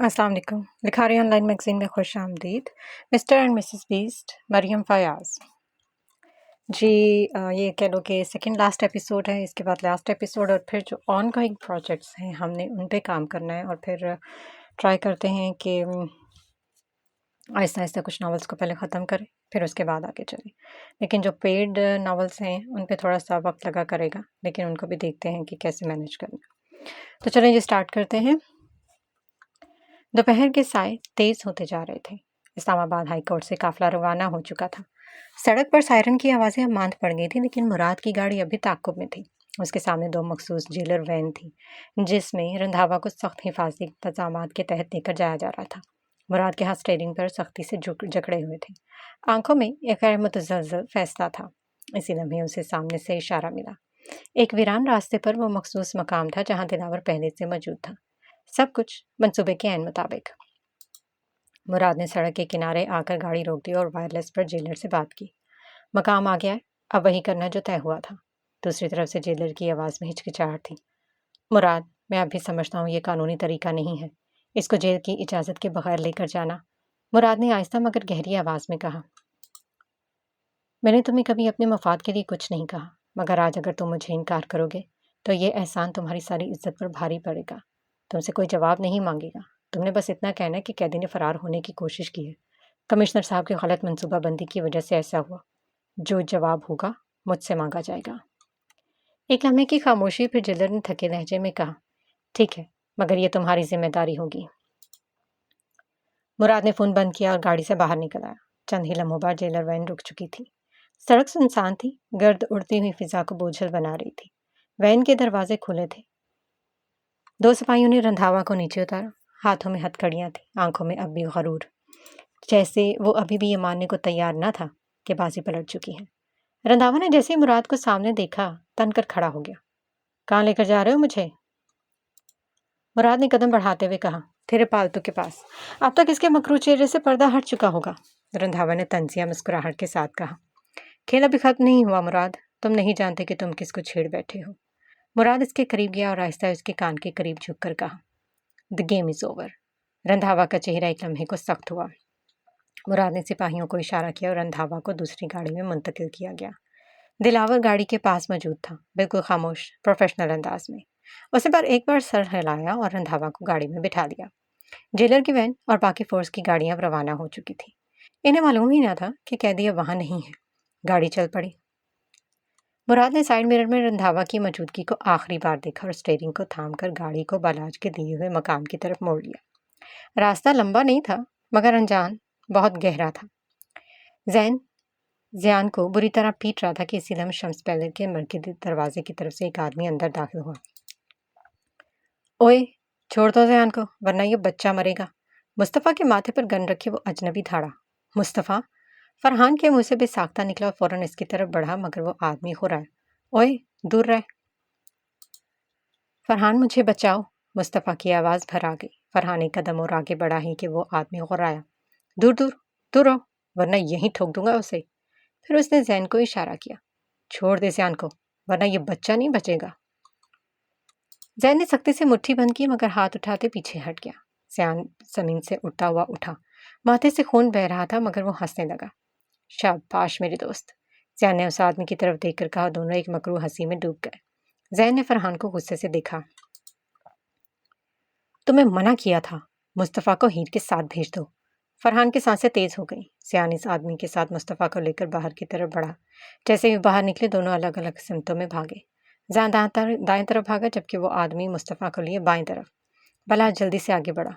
अस्सलाम वालेकुम। Likhari online magazine में खुश आमदीद। Mr and Mrs beast, Maryam Fayaz. जी ये कह लो कि सेकंड लास्ट एपिसोड है, इसके बाद लास्ट एपिसोड और फिर जो ऑन गोइंग प्रोजेक्ट्स हैं हमने उन पे काम करना है और फिर ट्राई करते हैं कि आहिस्ता आहिस्ता कुछ नावल्स को पहले ख़त्म करें फिर उसके बाद आगे चलें। लेकिन जो पेड नावल्स हैं उन पे थोड़ा सा वक्त लगा करेगा, लेकिन उनको भी देखते हैं कि कैसे मैनेज करना है। तो चलें जी स्टार्ट करते हैं। दोपहर के साए तेज होते जा रहे थे। इस्लामाबाद हाई कोर्ट से काफिला रवाना हो चुका था। सड़क पर सायरन की आवाज़ें अब मांद पड़ गई थी, लेकिन मुराद की गाड़ी अभी ताक़ुब में थी। उसके सामने दो मखसूस जेलर वैन थी, जिसमें रंधावा को सख्त हिफाजती इंतजाम के तहत लेकर जाया जा रहा था। मुराद के हाथ स्टेयरिंग पर सख्ती से जकड़े हुए थे। आंखों में एक गैर मुतज़लज़ल फैसला था। इसी लम्हे उसे सामने से इशारा मिला। एक वीरान रास्ते पर वो मखसूस मकाम था जहाँ दिलावर पहले से मौजूद था। सब कुछ मंसूबे के ऐन मुताबिक। मुराद ने सड़क के किनारे आकर गाड़ी रोक दी और वायरलेस पर जेलर से बात की। मकाम आ गया है, अब वही करना जो तय हुआ था। दूसरी तरफ से जेलर की आवाज़ में हिचकिचाहट थी। मुराद, मैं अभी समझता हूँ ये कानूनी तरीका नहीं है, इसको जेल की इजाज़त के बगैर लेकर जाना। मुराद ने आहिस्ता मगर गहरी आवाज़ में कहा। मैंने तुम्हें कभी अपने मफाद के लिए कुछ नहीं कहा, मगर आज अगर तुम मुझे इनकार करोगे तो ये एहसान तुम्हारी सारी इज्जत पर भारी पड़ेगा। तुमसे कोई जवाब नहीं मांगेगा। तुमने बस इतना कहना है कि कैदी ने फरार होने की कोशिश की है। कमिश्नर साहब की गलत मनसूबाबंदी की वजह से ऐसा हुआ। जो जवाब होगा मुझसे मांगा जाएगा। एक लम्हे की खामोशी, फिर जेलर ने थके लहजे में कहा, ठीक है, मगर ये तुम्हारी जिम्मेदारी होगी। मुराद ने फ़ोन बंद किया और गाड़ी से बाहर निकल आया। चंद ही लम्हों बाद जेलर वैन रुक चुकी थी। सड़क सुनसान थी, गर्द उड़ती हुई फिजा को बोझल बना रही थी। वैन के दरवाजे खुले थे। दो सिपाहियों ने रंधावा को नीचे उतारा। हाथों में हथकड़ियाँ थी, आंखों में अब भी गरूर, जैसे वो अभी भी ये मानने को तैयार न था कि बाजी पलट चुकी है। रंधावा ने जैसे ही मुराद को सामने देखा, तनकर खड़ा हो गया। कहाँ लेकर जा रहे हो मुझे? मुराद ने कदम बढ़ाते हुए कहा, तेरे पालतू के पास। अब तक इसके मकरू चेहरे से पर्दा हट चुका होगा। रंधावा ने तंजिया मुस्कुराहट के साथ कहा, खेल अभी खत्म नहीं हुआ मुराद, तुम नहीं जानते कि तुम किसको छेड़ बैठे हो। मुराद इसके करीब गया और आहिस्ता उसके कान के करीब झुककर कहा, the game is over. Randhawa का चेहरा एक लम्हे को सख्त हुआ। मुराद ने सिपाहियों को इशारा किया और रंधावा को दूसरी गाड़ी में मुंतकिल किया गया। दिलावर गाड़ी के पास मौजूद था, बिल्कुल खामोश, प्रोफेशनल अंदाज में। उसने पर एक बार सर हिलाया और रंधावा को गाड़ी में बिठा दिया। जेलर की वैन और बाकी फोर्स की गाड़ियां अब रवाना हो चुकी थी। इन्हें मालूम ही न था कि कैदी अब वहां नहीं है। गाड़ी चल पड़ी। मुराद ने साइड मिरर में रंधावा की मौजूदगी को आखिरी बार देखा और स्टीयरिंग को थामकर गाड़ी को बालाज के दिए हुए मकाम की तरफ मोड़ लिया। रास्ता लंबा नहीं था, मगर अनजान बहुत गहरा था। जैन जियान को बुरी तरह पीट रहा था कि इसी लम्हे शम्स पैलेस के मरकजी दरवाजे की तरफ से एक आदमी अंदर दाखिल हुआ। ओए, छोड़ दो जियान को, वरना ये बच्चा मरेगा। मुस्तफ़ा के माथे पर गन रखे वो अजनबी धाड़ा। मुस्तफ़ा? फरहान के मुंह से बेसाख्ता निकला और फौरन इसकी तरफ बढ़ा, मगर वो आदमी हो रहा है। ओए, दूर रह। फरहान, मुझे बचाओ। मुस्तफ़ा की आवाज़ भर आ गई। फरहान एक कदम और आगे बढ़ा ही कि वो आदमी गुर्राया, दूर दूर दूर रहो, वरना यहीं ठोक दूंगा उसे। फिर उसने जैन को इशारा किया, छोड़ दे जैन को, वरना ये बच्चा नहीं बचेगा। जैन ने सख्ती से मुट्ठी बंद की, मगर हाथ उठाते पीछे हट गया। जैन जमीन से उठता हुआ उठा। माथे से खून बह रहा था, मगर वो हंसने लगा। शाबाश मेरे दोस्त, जैन ने उस आदमी की तरफ देखकर कहा। दोनों एक मकरू हंसी में डूब गए। जैन ने फरहान को गुस्से से देखा। तुम्हें मना किया था, मुस्तफ़ा को हीर के साथ भेज दो। फरहान की सांसें तेज हो गई। सियान इस आदमी के साथ मुस्तफ़ा को लेकर बाहर की तरफ बढ़ा। जैसे ही बाहर निकले, दोनों अलग अलग सिमतों में भागे। जैन दाएं तरफ भागा, जबकि वो आदमी मुस्तफ़ा को लिए बाएं तरफ। भला जल्दी से आगे बढ़ा।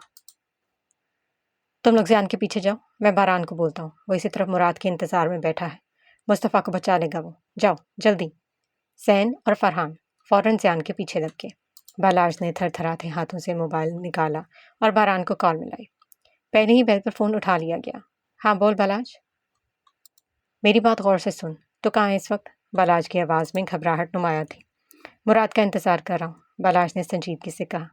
तुम लोग जैन के पीछे जाओ, मैं बारान को बोलता हूँ, वो इसी तरफ मुराद के इंतजार में बैठा है। मुस्तफ़ा को बचा लेगा वो। जाओ जल्दी। जैन और फरहान फौरन जैन के पीछे लग गए। बालाज ने थरथराते हाथों से मोबाइल निकाला और बारान को कॉल मिलाई। पहले ही बेल पर फ़ोन उठा लिया गया। हाँ बोल बालाज। मेरी बात गौर से सुन। तो कहाँ है इस वक्त? बालाज की आवाज़ में घबराहट नुमाया थी। मुराद का इंतज़ार कर रहा हूँ, बालाज ने संजीदगी से कहा।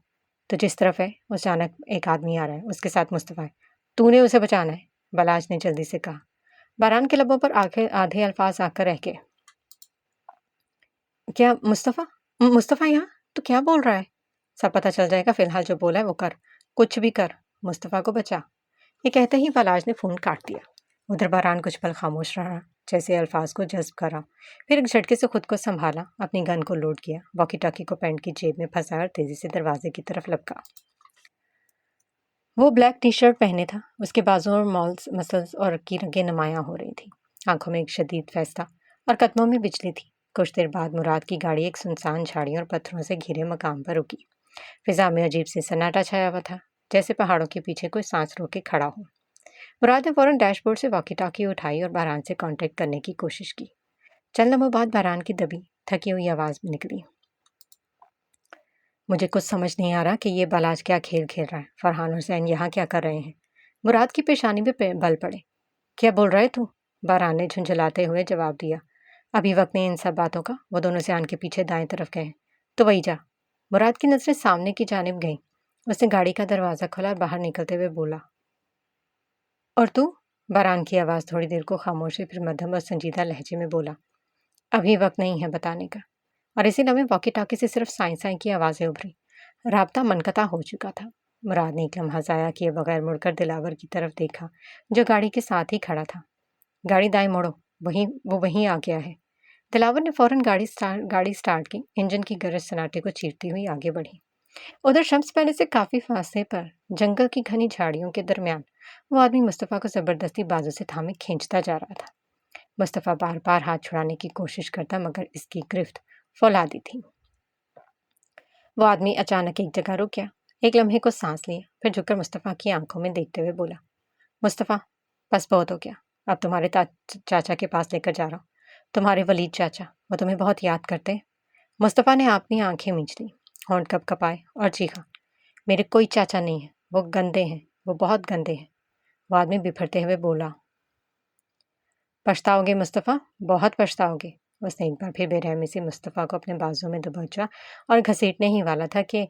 तो जिस तरफ है अचानक एक आदमी आ रहा है, उसके साथ मुस्तफ़ा है, तूने उसे बचाना है, बालाज ने जल्दी से कहा। बारान के लबों पर आधे अल्फाज आकर रह गए। क्या मुस्तफ़ा? मुस्तफ़ा यहाँ? तो क्या बोल रहा है? सब पता चल जाएगा, फिलहाल जो बोला है वो कर, कुछ भी कर। مصطفیٰ کو بچا۔ یہ کہتے ہی بالاج نے فون کاٹ دیا۔ ادھر باران کچھ پل خاموش رہا، جیسے الفاظ کو جذب کرا، پھر ایک جھٹکے سے خود کو سنبھالا، اپنی گن کو لوڈ کیا، واکی ٹاکی کو پینٹ کی جیب میں پھنسایا اور تیزی سے دروازے کی طرف لپکا۔ وہ بلیک ٹی شرٹ پہنے تھا، اس کے بازوں اور مسلز اور کی رگیں نمایاں ہو رہی تھیں، آنکھوں میں ایک شدید فیصلہ اور قدموں میں بجلی تھی۔ کچھ دیر بعد مراد کی گاڑی ایک سنسان جھاڑیوں اور پتھروں سے گھرے مقام پر رکی۔ فضا میں عجیب سی سناٹا چھایا ہوا تھا، جیسے پہاڑوں کے پیچھے کوئی سانس روک کے کھڑا ہو۔ مراد نے فوراً ڈیش بورڈ سے واکی ٹاکی اٹھائی اور باران سے کانٹیکٹ کرنے کی کوشش کی۔ چند لمحوں بعد باران کی دبی تھکی ہوئی آواز نکلی۔ مجھے کچھ سمجھ نہیں آ رہا کہ یہ بالاج کیا کھیل کھیل رہا ہے۔ فرحان اور زین یہاں کیا کر رہے ہیں؟ مراد کی پیشانی پہ بل پڑے۔ کیا بول رہے تو؟ باران نے جھنجھلاتے ہوئے جواب دیا۔ ابھی وقت نہیں ان سب باتوں کا، وہ دونوں زین کے پیچھے دائیں طرف گئے۔ تو وہی جا۔ مراد کی نظریں سامنے کی جانب گئیں۔ اس نے گاڑی کا دروازہ کھولا اور باہر نکلتے ہوئے بولا۔ اور تو؟ باران کی آواز تھوڑی دیر کو خاموش ہوئی، پھر مدھم اور سنجیدہ لہجے میں بولا۔ ابھی وقت نہیں ہے بتانے کا۔ اور اسی لمحے واکی ٹاکی سے صرف سائیں سائیں کی آوازیں ابھری۔ رابطہ منقطع ہو چکا تھا۔ مراد نے ایک لمحہ ضائع کیے بغیر مڑ کر دلاور کی طرف دیکھا، جو گاڑی کے ساتھ ہی کھڑا تھا۔ گاڑی دائیں موڑو، وہ وہیں آ گیا ہے۔ دلاور نے فوراً گاڑی سٹارٹ کی، انجن کی گرج سناٹے کو چیرتی ہوئی آگے بڑھی۔ ادھر شمس پہلے سے کافی فاصلے پر جنگل کی گھنی جھاڑیوں کے درمیان وہ آدمی مصطفیٰ کو زبردستی بازو سے تھامے کھینچتا جا رہا تھا۔ مصطفیٰ بار بار ہاتھ چھڑانے کی کوشش کرتا، مگر اس کی گرفت فولادی تھی۔ وہ آدمی اچانک ایک جگہ رک گیا، ایک لمحے کو سانس لیا، پھر جھک کر مصطفیٰ کی آنکھوں میں دیکھتے ہوئے بولا۔ مصطفیٰ، بس بہت ہو گیا، اب تمہارے چاچا کے پاس لے کر جا رہا ہوں، تمہارے ولید چاچا، وہ تمہیں بہت یاد کرتے ہیں۔ مصطفیٰ نے اپنی آنکھیں مینچ لی، ہونٹ کپ کپائے اور چیخا۔ میرے کوئی چاچا نہیں ہے، وہ گندے ہیں، وہ بہت گندے ہیں۔ وہ آدمی بپھرتے ہوئے بولا۔ پچھتاؤ گے مصطفیٰ، بہت پچھتاؤ گے۔ اس نے ایک بار پھر بے رحمی سے مصطفیٰ کو اپنے بازو میں دبوچا اور گھسیٹنے ہی والا تھا کہ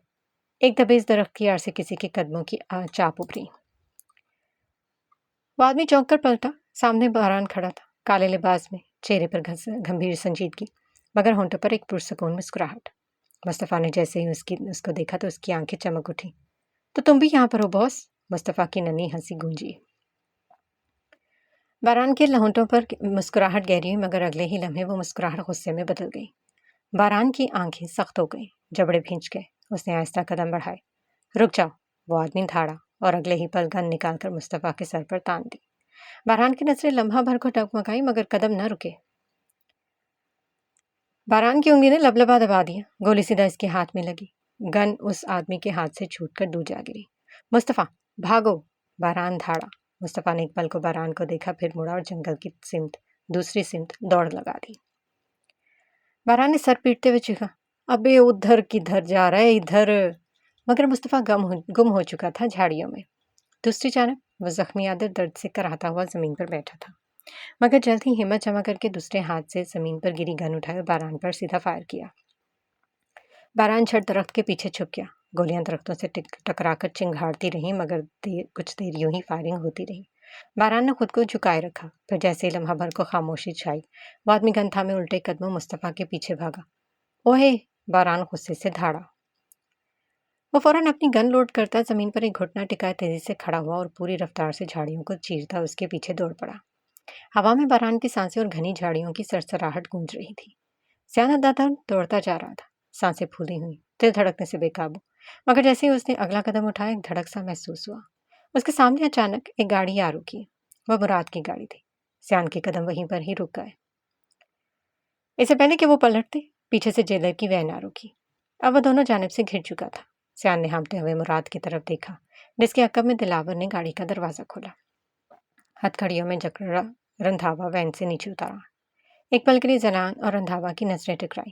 ایک دبیز درخت کی آڑ سے کسی کے قدموں کی چاپ ابھری۔ وہ آدمی چونک کر پلٹا، سامنے باران کھڑا تھا، کالے لباس میں، چہرے پر گمبھیر سنجیدگی، مگر ہونٹوں پر ایک پرسکون مسکراہٹ۔ مصطفیٰ نے جیسے ہی اس کو دیکھا تو اس کی آنکھیں چمک اٹھی۔ تو تم بھی یہاں پر ہو باس؟ مصطفیٰ کی ننھی ہنسی گونجی۔ باران کے ہونٹوں پر مسکراہٹ گہری ہوئی، مگر اگلے ہی لمحے وہ مسکراہٹ غصے میں بدل گئی۔ باران کی آنکھیں سخت ہو گئیں، جبڑے بھینچ گئے۔ اس نے آہستہ قدم بڑھائے۔ رک جاؤ، وہ آدمی دھاڑا، اور اگلے ہی پل گن نکال کر مصطفیٰ کے سر پر تان دی۔ باران کی نظریں لمحہ بھر کو ڈگمگائی، مگر قدم نہ رکے۔ باران کی انگلی نے لبلبا دبا دیا، گولی سیدھا اس کے ہاتھ میں لگی۔ گن اس آدمی کے ہاتھ سے چھوٹ کر دور جا گری۔ مصطفیٰ، بھاگو! باران دھاڑا۔ مصطفیٰ نے ایک پل کو باران کو دیکھا، پھر مڑا اور جنگل کی سمت، دوسری سمت دوڑ لگا دی۔ باران نے سر پیٹتے ہوئے چیخا۔ ابے ادھر کدھر جا رہا ہے، ادھر! مگر مصطفیٰ گم ہو چکا تھا جھاڑیوں میں۔ دوسری جانب وہ زخمی عادل درد سے کراہتا ہوا زمین پر بیٹھا تھا، مگر جلد ہی ہمت جمع کر کے دوسرے ہاتھ سے زمین پر گری گن اٹھائی اور باران پر سیدھا فائر کیا۔ باران جھٹ درخت کے پیچھے چھپ گیا۔ گولیاں درختوں سے ٹکرا کر چنگھاڑتی رہیں، مگر کچھ دیر یوں ہی فائرنگ ہوتی رہی۔ باران نے خود کو جھکائے رکھا، پھر جیسے ہی لمحہ بھر کو خاموشی چھائی، وہ آدمی گن تھامے الٹے قدموں مصطفیٰ کے پیچھے بھاگا۔ اوہے! باران غصے سے دھاڑا۔ وہ فوراً اپنی گن لوڈ کرتا زمین پر ایک گھٹنا ٹکائے تیزی سے کھڑا ہوا اور پوری رفتار سے جھاڑیوں کو چیرتا اس کے پیچھے دوڑ پڑا۔ ہوا میں باران کی سانسیں اور گھنی جھاڑیوں کی سرسراہٹ گونج رہی تھی۔ زین دوڑتا جا رہا تھا، سانسیں پھولی ہوئی، دل دھڑکنے سے بے قابو، مگر جیسے ہی اس نے اگلا قدم اٹھایا، ایک دھڑک سا محسوس ہوا۔ اس کے سامنے اچانک ایک گاڑی آ رکی۔ وہ مراد کی گاڑی تھی۔ زین کے قدم وہیں پر ہی رک گئے۔ اس سے پہلے کہ وہ پلٹتے، پیچھے سے جیلر کی وین آ رکی۔ اب وہ دونوں جانب سے گھر چکا تھا۔ زین نے ہانپتے ہوئے مراد کی طرف دیکھا، جس کے عقب میں دلاور نے گاڑی کا دروازہ کھولا۔ ہتھکڑیوں میں جکڑا رندھاوا وین سے نیچے اتارا۔ ایک پل کے لیے زنان اور رندھاوا کی نظریں ٹکرائی۔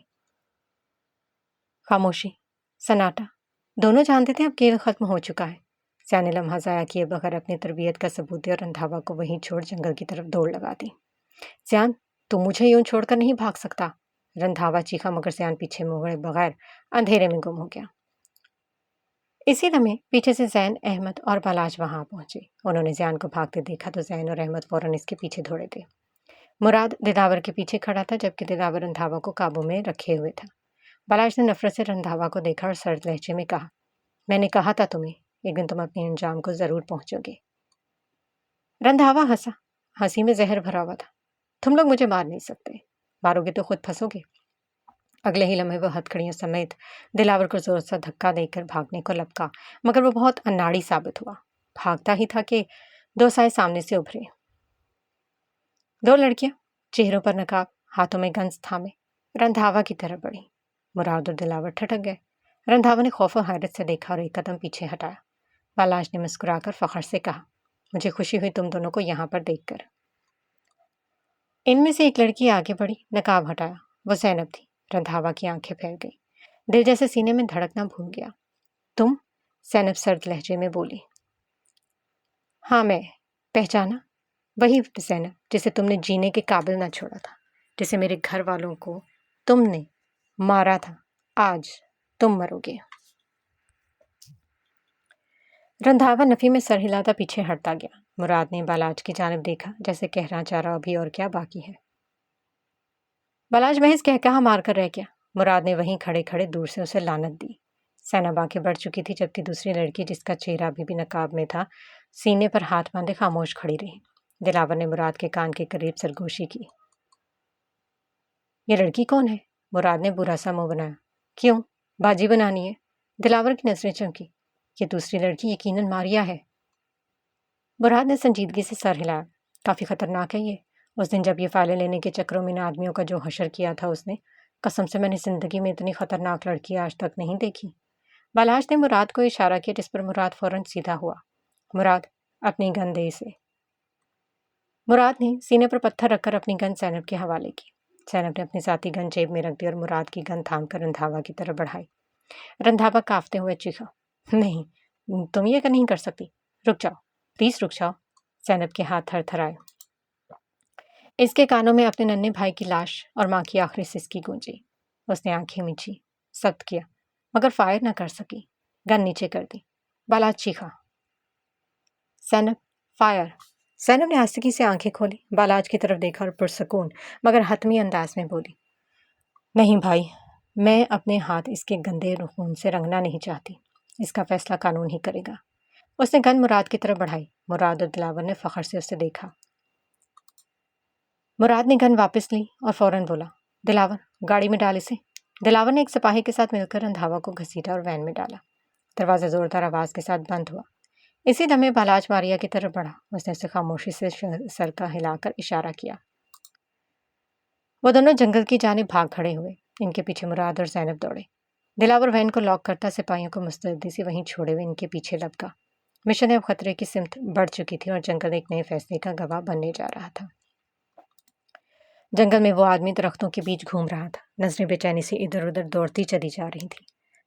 خاموشی، سناٹا، دونوں جانتے تھے اب کھیل ختم ہو چکا ہے۔ زین نے لمحہ ضائع کیے بغیر اپنی تربیت کا ثبوت دیا اور رندھاوا کو وہیں چھوڑ جنگل کی طرف دوڑ لگا دی۔ زین، تم مجھے یوں چھوڑ کر نہیں بھاگ سکتا! رندھاوا چیخا، مگر زین پیچھے موڑے بغیر اندھیرے میں گم ہو گیا۔ اسی لمحے پیچھے سے زین، احمد اور بالاج وہاں پہنچے۔ انہوں نے زین کو بھاگتے دیکھا تو زین اور احمد فوراً اس کے پیچھے دوڑے تھے۔ مراد دلاور کے پیچھے کھڑا تھا، جبکہ دلاور رندھاوا کو قابو میں رکھے ہوئے تھا۔ بالاج نے نفرت سے رندھاوا کو دیکھا اور سرد لہجے میں کہا، میں نے کہا تھا تمہیں، एक दिन तुम अपने अंजाम को ज़रूर पहुंचोगे। रंधावा हंसा। हंसी में जहर भरा हुआ था। तुम लोग मुझे मार नहीं सकते, मारोगे तो खुद फंसोगे। अगले ही लम्हे वो हथकड़ियों समेत दिलावर को जोर से धक्का देकर भागने को लपका, मगर वो बहुत अनाड़ी साबित हुआ। भागता ही था कि दो साए सामने से उभरे। दो लड़कियां, चेहरों पर नकाब, हाथों में गंज थामे, रंधावा की तरफ बढ़ी। मुराद और दिलावर ठटक गए। रंधावा ने खौफ और हैरत से देखा और एक कदम पीछे हटाया। बालाज ने मुस्कुराकर फखर से कहा, मुझे खुशी हुई तुम दोनों को यहाँ पर देखकर। इनमें से एक लड़की आगे बढ़ी, नकाब हटाया। वो ज़ैनब थी। रंधावा की आंखें फैल गई। दिल जैसे सीने में धड़कना भूल गया। तुम? ज़ैनब सर्द लहजे में बोली। हाँ, मैं। पहचाना? वही ज़ैनब जिसे तुमने जीने के काबिल ना छोड़ा था, जिसे मेरे घर वालों को तुमने मारा था। आज तुम मरोगे। रंधावा नफी में सर हिलाता पीछे हटता गया। मुराद ने बालाज की जानिब देखा, जैसे कहना चाह रहा अभी और क्या बाकी है। बालाज महज कहकहा मारकर रह गया। मुराद ने वहीं खड़े खड़े दूर से उसे लानत दी। ज़ैनब आंखें बढ़ चुकी थी, जबकि दूसरी लड़की, जिसका चेहरा अभी भी नकाब में था, सीने पर हाथ बांधे खामोश खड़ी रही। दिलावर ने मुराद के कान के करीब सरगोशी की। ये लड़की कौन है? मुराद ने बुरा सा मुंह बनाया। क्यों, बाजी बनानी है? दिलावर की नजरें चमकी। ये दूसरी लड़की यकीनन मारिया है। मुराद ने संजीदगी से सर हिलाया। काफ़ी खतरनाक है ये। उस दिन जब ये फाइलें लेने के चक्करों में इन आदमियों का जो हशर किया था उसने, कसम से मैंने जिंदगी में इतनी खतरनाक लड़की आज तक नहीं देखी। बालाज ने मुराद को इशारा किया, जिस पर मुराद फौरन सीधा हुआ। मुराद, अपनी गन दे इसे। मुराद ने सीने पर पत्थर रखकर अपनी गन ज़ैनब के हवाले की। ज़ैनब ने अपनी साथी गन जेब में रख दी और मुराद की गन थामकर रंधावा की तरफ बढ़ाई। रंधावा कांपते हुए चीखा, नहीं, तुम ये नहीं कर सकती। रुक जाओ, प्लीज रुक जाओ। ज़ैनब के हाथ थरथराए। इसके कानों में अपने नन्हे भाई की लाश और माँ की आखिरी सिसकी गूंजी। उसने आंखें मींची, सख्त किया, मगर फायर न कर सकी। गन नीचे कर दी। बालाज चीखा, ज़ैनब, फायर। ज़ैनब ने आस्तिकी से आंखें खोली, बालाज की तरफ देखा और पुरसकून मगर हतमी अंदाज में बोली, नहीं भाई, मैं अपने हाथ इसके गंदे खून से रंगना नहीं चाहती। इसका फैसला कानून ही करेगा। उसने गन मुराद की तरफ बढ़ाई। मुराद और दिलावर ने फखर से उसे देखा। मुराद ने गन वापस ली और फौरन बोला, दिलावर, गाड़ी में डाल इसे। दिलावर ने एक सिपाही के साथ मिलकर रंधावा को घसीटा और वैन में डाला। दरवाज़ा जोरदार आवाज़ के साथ बंद हुआ। इसी दमे बालाज मारिया की तरफ बढ़ा। उसने उसे खामोशी से सर का हिलाकर इशारा किया। वो दोनों जंगल की जानिब भाग खड़े हुए। इनके पीछे मुराद और ज़ैनब दौड़े। दिलावर वैन को लॉक करता सिपाहियों को मुस्तैदी से वहीं छोड़े हुए इनके पीछे लपका। मिशन अब खतरे की सिमत बढ़ चुकी थी और जंगल एक नए फैसले का गवाह बनने जा रहा था। जंगल में वो आदमी दरख्तों के बीच घूम रहा था। नजरें बेचैनी से इधर उधर दौड़ती चली जा रही थी।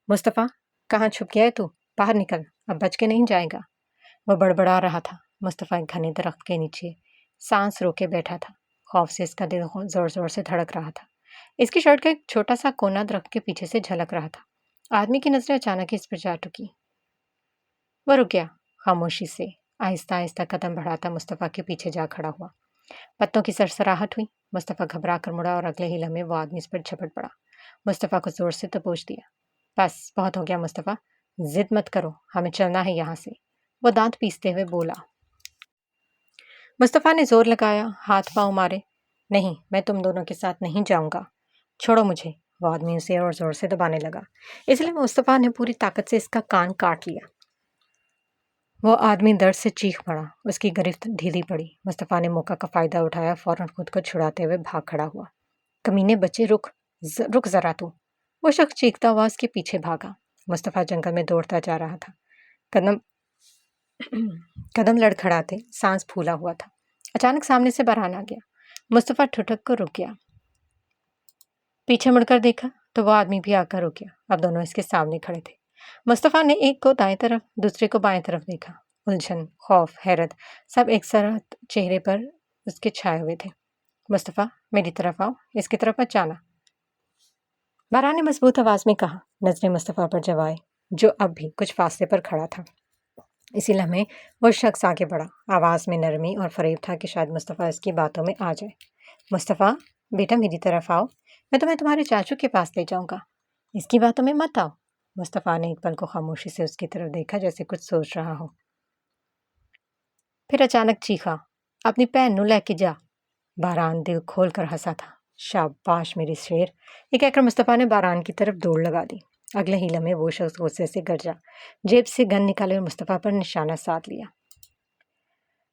मुस्तफ़ा, कहाँ छुप गया है तू? बाहर निकल, अब बच के नहीं जाएगा। वो बड़बड़ा रहा था। मुस्तफ़ा एक घने दरख्त के नीचे सांस रोके बैठा था। खौफ से इसका दिल जोर जोर से धड़क रहा था। इसकी शर्ट का एक छोटा सा कोना दरख्त के पीछे से झलक रहा था। आदमी की नजरें अचानक ही इस पर जा टुकी। वो रुक गया, खामोशी से आहिस्ता आहिस्ता कदम बढ़ाता मुस्तफ़ा के पीछे जा खड़ा हुआ। पत्तों की सरसराहट हुई। मुस्तफ़ा घबरा कर मुड़ा और अगले ही लम्हे वो आदमी इस पर झपट पड़ा। मुस्तफ़ा को जोर से दबोच दिया। बस बहुत हो गया मुस्तफ़ा, जिद मत करो, हमें चलना है यहाँ से। वो दांत पीसते हुए बोला। मुस्तफ़ा ने जोर लगाया, हाथ पाँव मारे। नहीं, मैं तुम दोनों के साथ नहीं जाऊँगा, छोड़ो मुझे। वो आदमी उसे और जोर से दबाने लगा, इसलिए मुस्तफ़ा ने पूरी ताकत से इसका कान काट लिया। वो आदमी दर्द से चीख पड़ा। उसकी गिरफ्त ढीली पड़ी। मुस्तफ़ा ने मौका का फ़ायदा उठाया, फ़ौरन खुद को छुड़ाते हुए भाग खड़ा हुआ। कमीने बच्चे, रुक ज़रा तू। वो शख्स चीखता हुआ उसके पीछे भागा। मुस्तफ़ा जंगल में दौड़ता जा रहा था। कदम कदम लड़खड़ाते, सांस फूला हुआ था। अचानक सामने से बारहान आ गया। मुस्तफ़ा ठुठक कर रुक गया। पीछे मुड़कर देखा तो वो आदमी भी आकर रुक गया। अब दोनों इसके सामने खड़े थे। मुस्तफ़ा ने एक को दाएं तरफ, दूसरे को बाएं तरफ देखा। उलझन, खौफ, हैरत सब एक साथ चेहरे पर उसके छाए हुए थे। मुस्तफ़ा, मेरी तरफ आओ, इसकी तरफ मत जाना, बारहान ने मजबूत आवाज़ में कहा। नजरें मुस्तफ़ा पर जवाए, जो अब भी कुछ फासले पर खड़ा था। इसी लम्हे वो शख्स आगे बढ़ा। आवाज़ में नरमी और फरेब था कि शायद मुस्तफ़ा इसकी बातों में आ जाए। मुस्तफ़ा, बेटा मेरी तरफ आओ, मैं तुम्हें तुम्हारे चाचू के पास ले जाऊँगा। इसकी बातों में मत आओ। मुस्तफ़ा ने एक पल को खामोशी से उसकी तरफ देखा, जैसे कुछ सोच रहा हो। फिर अचानक चीखा, अपनी भैन नूं लैके जा। बारान दिल खोल कर हंसा था। शाबाश मेरी शेर। ये कहकर मुस्तफ़ा ने बारान की तरफ दौड़ लगा दी। अगले ही लम्हे वो शख्स गुस्से से गरजा, जेब से गन निकाले और मुस्तफ़ा पर निशाना साध लिया।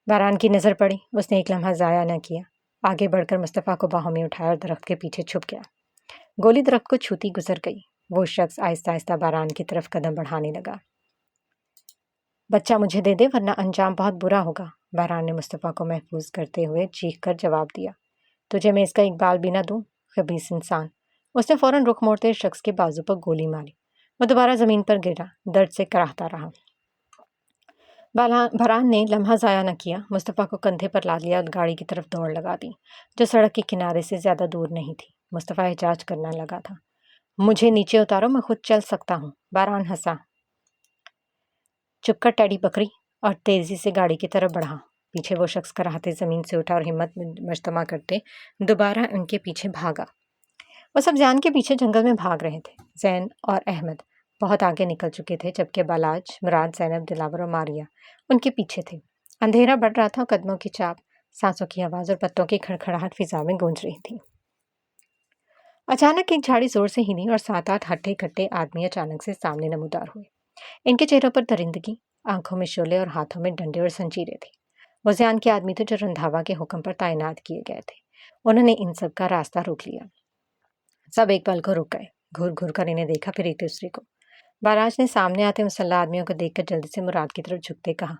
बारान की नज़र पड़ी, उसने एक लम्हा ज़ाया न किया। आगे बढ़कर मुस्तफ़ा को बाहों में उठाया और दरख्त के पीछे छुप गया। गोली दरख्त को छूती गुजर गई। वो शख्स आहिस्ता आहिस्ता बारान की तरफ कदम बढ़ाने लगा। बच्चा मुझे दे दे वरना अंजाम बहुत बुरा होगा, बारान ने मुस्तफ़ा को महफूज करते हुए चीख कर जवाब दिया। तुझे मैं इसका एक बाल भी ना दूँ, खबीस इंसान। उसने फ़ौरन रुख मोड़ते शख्स के बाजू पर गोली मारी। वो दोबारा ज़मीन पर गिरा, दर्द से कराहता रहा। बारान ने लम्हा ज़ाया न किया, मुस्तफ़ा को कंधे पर लाद लिया और गाड़ी की तरफ दौड़ लगा दी, जो सड़क के किनारे से ज़्यादा दूर नहीं थी। मुस्तफ़ा एहजाज करने लगा था, मुझे नीचे उतारो, मैं खुद चल सकता हूँ। बारान हंसा, चुप कर टेडी बकरी, और तेज़ी से गाड़ी की तरफ बढ़ा। पीछे वो शख्स कराहते ज़मीन से उठा और हिम्मत मजतमा करते दोबारा उनके पीछे भागा। वो सब जैन के पीछे जंगल में भाग रहे थे। जैन और अहमद बहुत आगे निकल चुके थे, जबकि बालाज, मुराद, ज़ैनब, दिलावर और मारिया उनके पीछे थे। अंधेरा बढ़ रहा था, कदमों की चाप, सांसों की आवाज़ और पत्तों की खड़खड़ाहट फिजा में गूंज रही थी। अचानक एक झाड़ी जोर से हिली और 7-8 हट्टे कट्टे आदमी अचानक से सामने नमूदार हुए। इनके चेहरों पर दरिंदगी, आंखों में शोले और हाथों में डंडे और जंजीरें थी। वो ज़ैन के आदमी थे जो रंधावा के हुक्म पर तैनात किए गए थे। उन्होंने इन सब का रास्ता रोक लिया। सब एक पल को रुक गए, घूर घूर कर इन्हें देखा, फिर एक दूसरे को। बाराज ने सामने आते मुसल्ला आदमियों को देखकर जल्दी से मुराद की तरफ झुकते कहा,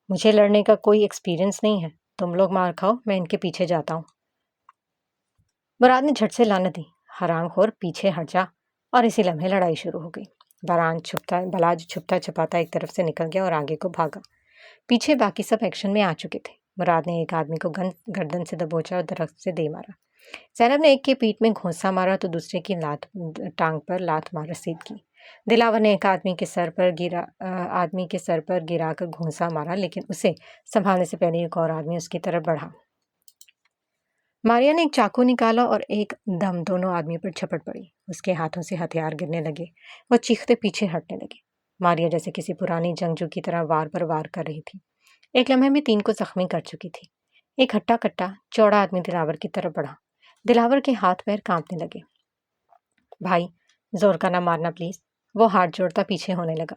मुझे लड़ने का कोई एक्सपीरियंस नहीं है, तुम लोग मार खाओ, मैं इनके पीछे जाता हूँ। मुराद ने झट से लानत दी, हरामखोर, पीछे हट जा। और इसी लम्हे लड़ाई शुरू हो गई। बालाज छुपता छुपाता एक तरफ से निकल गया और आगे को भागा। पीछे बाकी सब एक्शन में आ चुके थे। मुराद ने एक आदमी को गर्दन से दबोचा और दरख्त से दे मारा। ज़ैनब ने एक के पीठ में घोंसा मारा तो दूसरे की टांग पर लात मार रसीद की। दिलावर ने एक आदमी के सर पर गिराकर घोंसा मारा, लेकिन उसे संभालने से पहले एक और आदमी उसकी तरफ बढ़ा। मारिया ने एक चाकू निकाला और एक दम दोनों आदमी पर झपट पड़ी। उसके हाथों से हथियार गिरने लगे। वो चीखते पीछे हटने लगे। मारिया जैसे किसी पुरानी जंगजू की तरह वार पर वार कर रही थी। एक लम्हे में 3 को जख्मी कर चुकी थी। एक हट्टा कट्टा चौड़ा आदमी दिलावर की तरफ बढ़ा। दिलावर के हाथ पैर कांपने लगे। भाई, जोर का ना मारना प्लीज। वो हाथ जोड़ता पीछे होने लगा।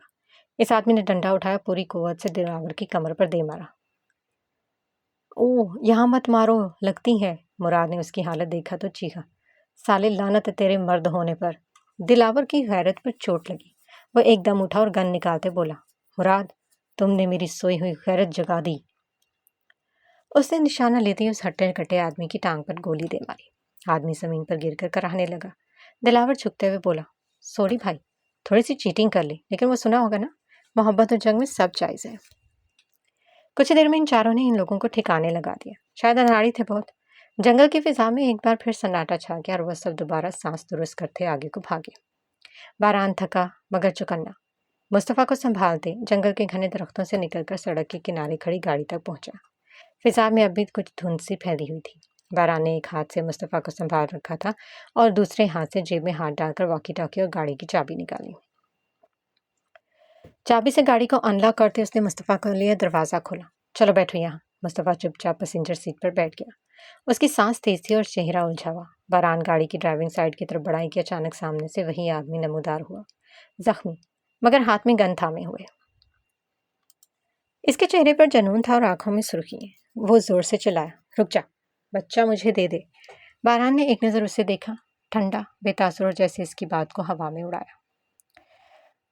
इस आदमी ने डंडा उठाया, पूरी कुव्वत से दिलावर की कमर पर दे मारा। ओह, यहाँ मत मारो, लगती है। मुराद ने उसकी हालत देखा तो चीखा, साले लानत है तेरे मर्द होने पर। दिलावर की गैरत पर चोट लगी। वह एकदम उठा और गन निकालते बोला, मुराद, तुमने मेरी सोई हुई गैरत जगा दी। उसने निशाना लेते ही उस हट्टे कट्टे आदमी की टांग पर गोली दे मारी। आदमी जमीन पर गिरकर कराहने लगा। दिलावर झुकते हुए बोला, सॉरी भाई, थोड़ी सी चीटिंग कर ली, लेकिन वो सुना होगा ना, मोहब्बत और जंग में सब जायज़ है। कुछ देर में इन चारों ने इन लोगों को ठिकाने लगा दिया। शायद अनाड़ी थे बहुत। जंगल की फिजा में एक बार फिर सन्नाटा छा गया और वह सब दोबारा सांस दुरुस्त करते आगे को भागे। बारान थका मगर चौकन्ना मुस्तफ़ा को संभालते जंगल के घने दरख्तों से निकलकर सड़क के किनारे खड़ी गाड़ी तक पहुंचा। फिजा में अभी कुछ धुंध सी फैली हुई थी। बारान ने एक हाथ से मुस्तफ़ा को संभाल रखा था और दूसरे हाथ से जेब में हाथ डालकर वॉकी टॉकी और गाड़ी की चाबी निकाली। चाबी से गाड़ी को अनलॉक करते उसने मुस्तफ़ा के लिए दरवाज़ा खोला। चलो बैठो यहाँ। मुस्तफ़ा चुपचाप पैसेंजर सीट पर बैठ गया। उसकी सांस तेज थी और चेहरा उलझा हुआ। बारान गाड़ी की ड्राइविंग साइड की तरफ बढ़ाई कि अचानक सामने से वही आदमी नमूदार हुआ, जख्मी, मगर हाथ में गन थामे हुए। इसके चेहरे पर जुनून था और आंखों में सुर्खी। वो जोर से चिल्लाया, रुक जा, बच्चा मुझे दे दे। बारान ने एक नज़र उसे देखा, ठंडा, बेतासुर, और जैसे इसकी बात को हवा में उड़ाया।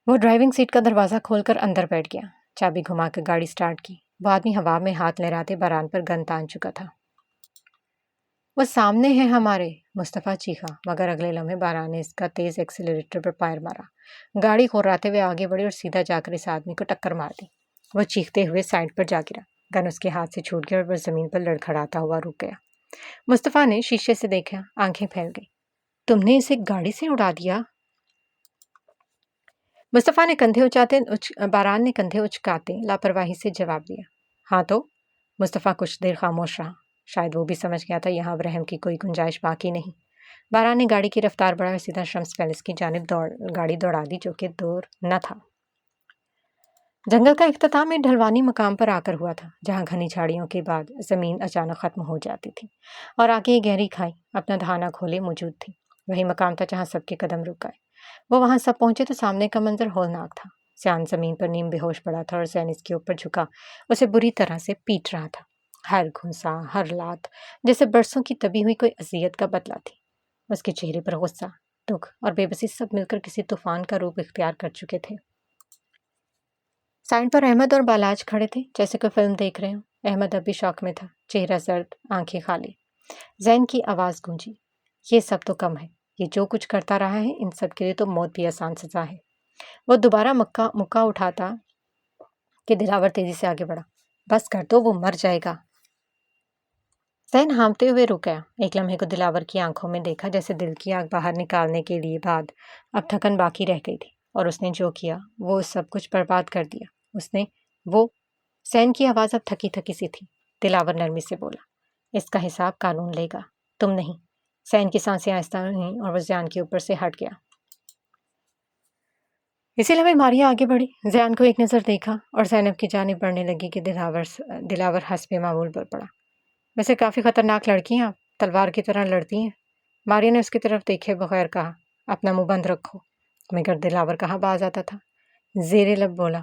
वो ड्राइविंग सीट का दरवाज़ा खोलकर अंदर बैठ गया। चाबी घुमाकर गाड़ी स्टार्ट की। वो आदमी हवा में हाथ लहराते बारान पर गन तान चुका था। वो सामने है हमारे, मुस्तफ़ा चीखा, मगर अगले लम्हे बारान ने इसका तेज़ एक्सीलरेटर पर पैर मारा। गाड़ी खोराते हुए आगे बढ़ी और सीधा जाकर इस आदमी को टक्कर मार दी। वह चीखते हुए साइड पर जा गिरा। गन उसके हाथ से छूट गया और वह ज़मीन पर लड़खड़ाता हुआ रुक गया। मुस्तफ़ा ने शीशे से देखा, आंखें फैल गई। तुमने इसे गाड़ी से उड़ा दिया? मुस्तफ़ा ने बारान ने कंधे उचकाते लापरवाही से जवाब दिया, हाँ तो? मुस्तफ़ा कुछ देर खामोश रहा। शायद वो भी समझ गया था यहाँ अब रहम की कोई गुंजाइश बाकी नहीं। باران نے گاڑی کی رفتار بڑھا اور سیدھا شمس پیلس کی جانب گاڑی دوڑا دی، جو کہ دور نہ تھا۔ جنگل کا اختتام ایک ڈھلوانی مقام پر آ کر ہوا تھا، جہاں گھنی جھاڑیوں کے بعد زمین اچانک ختم ہو جاتی تھی اور آگے ایک گہری کھائی اپنا دہانہ کھولے موجود تھی۔ وہی مقام تھا جہاں سب کے قدم رک گئے۔ وہ وہاں سب پہنچے تو سامنے کا منظر ہولناک تھا۔ سیان زمین پر نیم بے ہوش پڑا تھا اور زین اس کے اوپر جھکا اسے بری طرح سے پیٹ رہا تھا۔ ہر گھونسا، ہر لات جیسے برسوں کی دبی ہوئی کوئی اذیت کا بدلہ تھی۔ اس کے چہرے پر غصہ، دکھ اور بے بسی سب مل کر کسی طوفان کا روپ اختیار کر چکے تھے۔ سائڈ پر احمد اور بالاج کھڑے تھے، جیسے کوئی فلم دیکھ رہے ہوں۔ احمد اب بھی شوق میں تھا، چہرہ زرد، آنکھیں خالی۔ زین کی آواز گونجی، یہ سب تو کم ہے، یہ جو کچھ کرتا رہا ہے ان سب کے لیے تو موت بھی آسان سزا ہے۔ وہ دوبارہ مکہ اٹھاتا کہ دلاور تیزی سے آگے بڑھا۔ بس کر دو، وہ مر جائے گا۔ زین ہانپتے ہوئے رک گیا، ایک لمحے کو دلاور کی آنکھوں میں دیکھا، جیسے دل کی آگ باہر نکالنے کے لیے بعد اب تھکن باقی رہ گئی تھی، اور اس نے جو کیا وہ سب کچھ برباد کر دیا۔ زین کی آواز اب تھکی تھکی سی تھی۔ دلاور نرمی سے بولا، اس کا حساب قانون لے گا، تم نہیں۔ زین کی سانسیں آہستہ ہوئیں اور وہ زیان کے اوپر سے ہٹ گیا۔ اسی لمحے ماریا آگے بڑھی، زیان کو ایک نظر دیکھا اور زینب کی جانب بڑھنے لگی کہ دلاور حسب معمول پر پڑا۔ ویسے کافی خطرناک لڑکی ہیں آپ، تلوار کی طرح لڑتی ہیں۔ ماریا نے اس کی طرف دیکھے بغیر کہا، اپنا منہ بند رکھو۔ مگر دلاور کہاں باز آتا تھا، زیر لب بولا،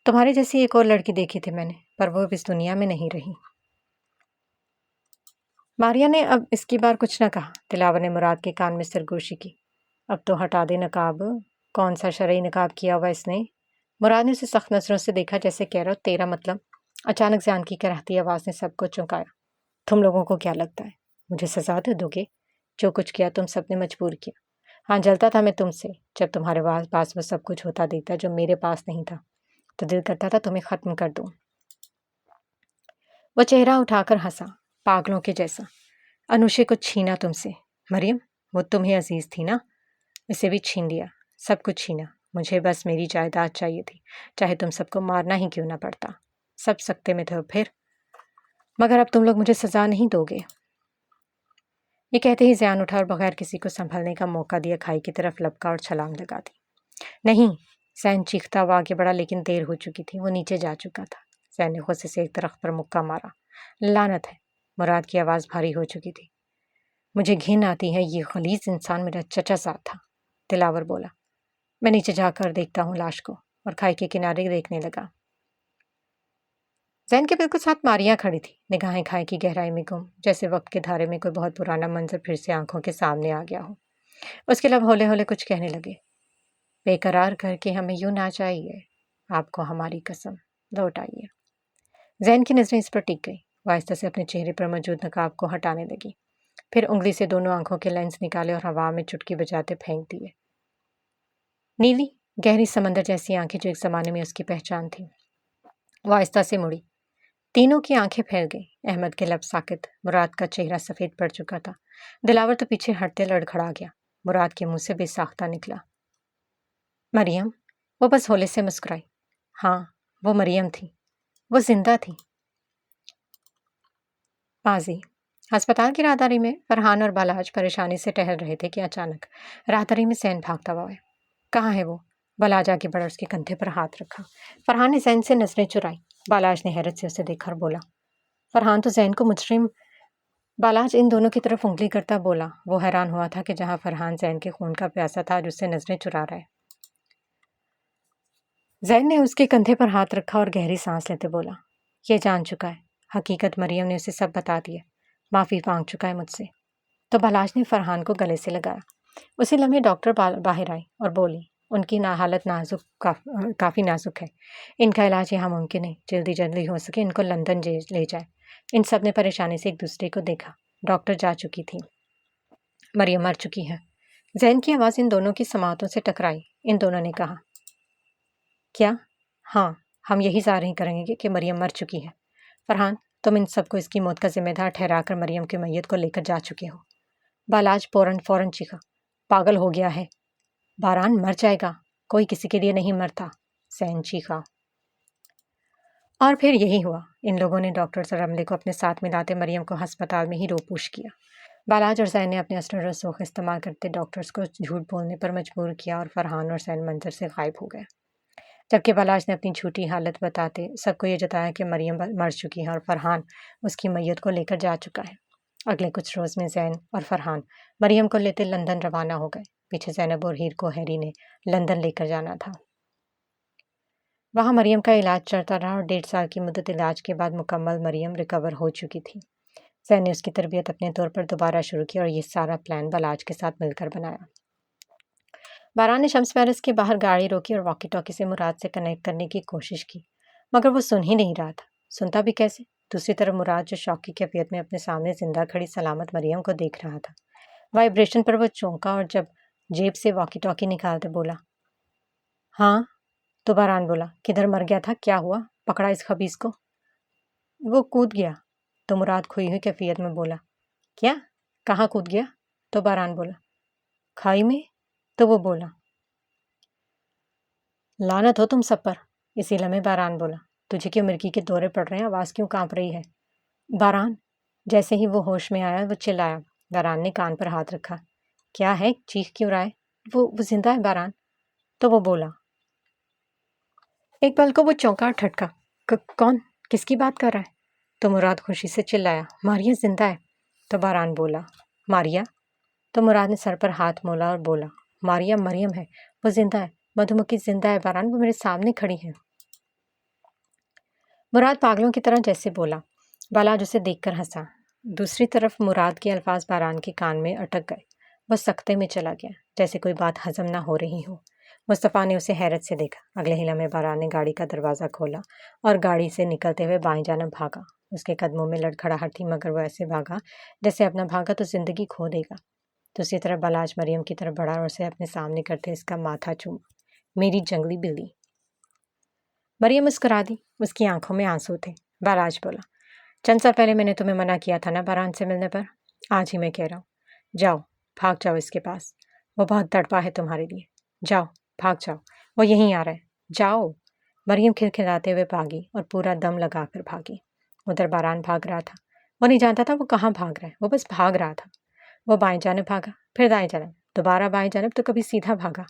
تمہارے جیسی ایک اور لڑکی دیکھی تھی میں نے، پر وہ اب اس دنیا میں نہیں رہی۔ ماریا نے اب اس کی بار کچھ نہ کہا۔ دلاور نے مراد کے کان میں سرگوشی کی، اب تو ہٹا دے نقاب، کون سا شرعی نقاب کیا ہوا اس نے؟ مراد نے اسے سخت نظروں سے دیکھا، جیسے کہہ رہا تیرا مطلب؟ اچانک زیان کی کرہتی آواز نے سب کو چونکایا، تم لوگوں کو کیا لگتا ہے مجھے سزا دے دو گے؟ جو کچھ کیا تم سب نے مجبور کیا۔ ہاں، جلتا تھا میں تم سے، جب تمہارے پاس وہ سب کچھ ہوتا دیکھتا جو میرے پاس نہیں تھا، تو دل کرتا تھا تمہیں ختم کر دوں۔ وہ چہرہ اٹھا کر ہنسا، پاگلوں کے جیسا۔ انوشے کو چھینا تم سے، مریم وہ تمہیں عزیز تھی نا، اسے بھی چھین لیا، سب کچھ چھینا۔ مجھے بس میری جائیداد چاہیے تھی، چاہے تم سب کو مارنا ہی کیوں نہ پڑتا۔ سب سکتے میں تھے پھر، مگر اب تم لوگ مجھے سزا نہیں دو گے۔ یہ کہتے ہی زیان اٹھا اور بغیر کسی کو سنبھلنے کا موقع دیا کھائی کی طرف لپکا اور چھلانگ لگا دی۔ نہیں، زین چیختا ہوا آگے بڑھا، لیکن دیر ہو چکی تھی، وہ نیچے جا چکا تھا۔ زین نے غصے سے ایک درخت پر مکہ مارا۔ لعنت ہے، مراد کی آواز بھاری ہو چکی تھی، مجھے گھن آتی ہے، یہ غلیظ انسان میرا چچا ساتھ تھا۔ دلاور بولا، میں نیچے جا کر دیکھتا ہوں لاش کو، اور کھائی کے کنارے دیکھنے لگا۔ زین کے بالکل ساتھ ماریا کھڑی تھی، نگاہیں کھائی کی گہرائی میں گم، جیسے وقت کے دھارے میں کوئی بہت پرانا منظر پھر سے آنکھوں کے سامنے آ گیا ہو۔ اس کے لب ہولے ہولے کچھ کہنے لگے، بے قرار کر کے ہمیں یوں نہ چاہیے، آپ کو ہماری قسم، لوٹ آئیے۔ زین کی نظریں اس پر ٹک گئی، وہ آہستہ سے اپنے چہرے پر موجود نقاب کو ہٹانے لگی، پھر انگلی سے دونوں آنکھوں کے لینس نکالے اور ہوا میں چٹکی بجاتے پھینک دیے۔ نیلی گہری سمندر جیسی آنکھیں جو ایک زمانے میں اس کی پہچان تھی۔ وہ آہستہ سے مڑی، تینوں کی آنکھیں پھیل گئیں۔ احمد کے لب ساکت، مراد کا چہرہ سفید پڑ چکا تھا۔ دلاور تو پیچھے ہٹتے لڑکھڑا گیا، مراد کے منہ سے بے ساختہ نکلا، مریم۔ وہ بس ہولے سے مسکرائی، ہاں وہ مریم تھی، وہ زندہ تھی۔ ماضی ہسپتال کی راہداری میں فرحان اور بالاج پریشانی سے ٹہل رہے تھے کہ اچانک راہداری میں زین بھاگتا ہوا ہے۔ کہاں ہے وہ؟ بالاج آگے بڑھ اس کے کندھے پر ہاتھ رکھا۔ فرحان نے زین سے نظریں چرائی۔ بالاج نے حیرت سے اسے دیکھا اور بولا، فرحان تو زین کو مجرم۔ بالاج ان دونوں کی طرف انگلی کرتا بولا۔ وہ حیران ہوا تھا کہ جہاں فرحان زین کے خون کا پیاسا تھا، آج اس سے نظریں چرا رہا ہے۔ زین نے اس کے کندھے پر ہاتھ رکھا اور گہری سانس لیتے بولا، یہ جان چکا ہے، حقیقت مریم نے اسے سب بتا دی ہے، معافی مانگ چکا ہے مجھ سے۔ تو بالاج نے فرحان کو گلے سے لگایا۔ اسی لمحے ڈاکٹر باہر آئی اور بولی، ان کی حالت کافی نازک ہے، ان کا علاج یہاں ممکن ہے، جلدی ہو سکے ان کو لندن لے جائے۔ ان سب نے پریشانی سے ایک دوسرے کو دیکھا۔ ڈاکٹر جا چکی تھی، مریم مر چکی ہے۔ زین کی آواز ان دونوں کی سماعتوں سے ٹکرائی۔ ان دونوں نے کہا، کیا؟ ہاں، ہم یہی ظاہر کریں گے کہ مریم مر چکی ہے۔ فرحان، تم ان سب کو اس کی موت کا ذمہ دار ٹھہرا کر مریم کی میت کو لے کر جا چکے ہو۔ بالاج فوراً چیخا، پاگل ہو گیا ہے، باران مر جائے گا، کوئی کسی کے لیے نہیں مرتا۔ زین چیخا۔ اور پھر یہی ہوا، ان لوگوں نے ڈاکٹرز اور عملے کو اپنے ساتھ ملاتے مریم کو ہسپتال میں ہی روپوش کیا۔ बालाज और जैन ने अपने असर रसूख इस्तेमाल करते डॉक्टर्स को झूठ बोलने पर मजबूर किया और फरहान और जैन मंजर से गायब हो गए, जबकि बालाज ने अपनी झूठी हालत बताते सबको ये जताया कि मरियम मर चुकी है और फरहान उसकी मैयत को लेकर जा चुका है। अगले कुछ रोज़ में जैन और फरहान मरियम को लेते लंदन रवाना हो गए। पीछे जैनब और हीर को हैरी ने लंदन लेकर जाना था। वहाँ मरियम का इलाज चलता रहा और 1.5 साल की मुद्दत इलाज के बाद मुकम्मल मरियम रिकवर हो चुकी थी। जैन ने उसकी तरबियत अपने तौर पर दोबारा शुरू की और ये सारा प्लान बालाज के साथ मिलकर बनाया। बारान ने शम्स पैलेस के बाहर गाड़ी रोकी और वॉकी टॉकी से मुराद से कनेक्ट करने की कोशिश की, मगर वो सुन ही नहीं रहा था। सुनता भी कैसे? दूसरी तरफ मुराद जो शौक की कैफियत में अपने सामने जिंदा खड़ी सलामत मरियम को देख रहा था। वाइब्रेशन पर वो चौंका और जब जेब से वॉकी टॉकी निकालते बोला, हाँ। तो बारान बोला, किधर मर गया था? क्या हुआ? पकड़ा इस खबीस को? वो कूद गया। तो मुराद खोई हुई कैफियत में बोला, क्या? कहाँ कूद गया? तो बारान बोला, खाई में। तो वो बोला, लानत हो तुम सब पर। इसी लम्हे बारान बोला, तुझे क्यों मिर्गी के दौरे पड़ रहे हैं? आवाज़ क्यों कांप रही है? बारान। जैसे ही वो होश में आया वो चिल्लाया। बारान ने कान पर हाथ रखा। क्या है? चीख क्यों रहा है? वो जिंदा है बारान। तो वो बोला। एक पल को वो चौंका और ठटका। कौन? किसकी बात कर रहा है? तो मुराद खुशी से चिल्लाया, मारिया जिंदा है। तो बारान बोला, मारिया? तो मुराद ने सर पर हाथ मोला और बोला, मारिया मरियम है, वो जिंदा है। मधुमक्खी जिंदा है बारान, वो मेरे सामने खड़ी है। मुराद पागलों की तरह जैसे बोला। बालाज उसे देखकर हंसा। दूसरी तरफ मुराद के अल्फाज बारान के कान में अटक गए। वह सख्ते में चला गया, जैसे कोई बात हजम ना हो रही हो। मुस्तफ़ा ने उसे हैरत से देखा। अगले ही लम्हे बारान ने गाड़ी का दरवाज़ा खोला और गाड़ी से निकलते हुए बाएं जानब भागा। उसके कदमों में लड़खड़ाहट थी, मगर वह ऐसे भागा जैसे अपना भागा तो जिंदगी खो देगा। दूसरी तरफ बालाज मरियम की तरफ बढ़ा और उसे अपने सामने करते इसका माथा चूमा, मेरी जंगली बिल्ली। मरियम मुस्कुरा दी। उसकी आंखों में आंसू थे। बालाज बोला, चंद साल पहले मैंने तुम्हें मना किया था ना बारान से मिलने पर। आज ही मैं कह रहा हूँ, जाओ, भाग जाओ इसके पास। वो बहुत तड़पा है तुम्हारे लिए। जाओ, भाग जाओ, वो यहीं आ रहा है। जाओ। मरियम खिलखिलाते हुए भागी और पूरा दम लगाकर भागी। उधर बारान भाग रहा था। वो नहीं जानता था वो कहाँ भाग रहा है, वो बस भाग रहा था। वो बाएं जानब भागा, फिर दाएं जानब, दोबारा बाएं जानब, तो कभी सीधा भागा।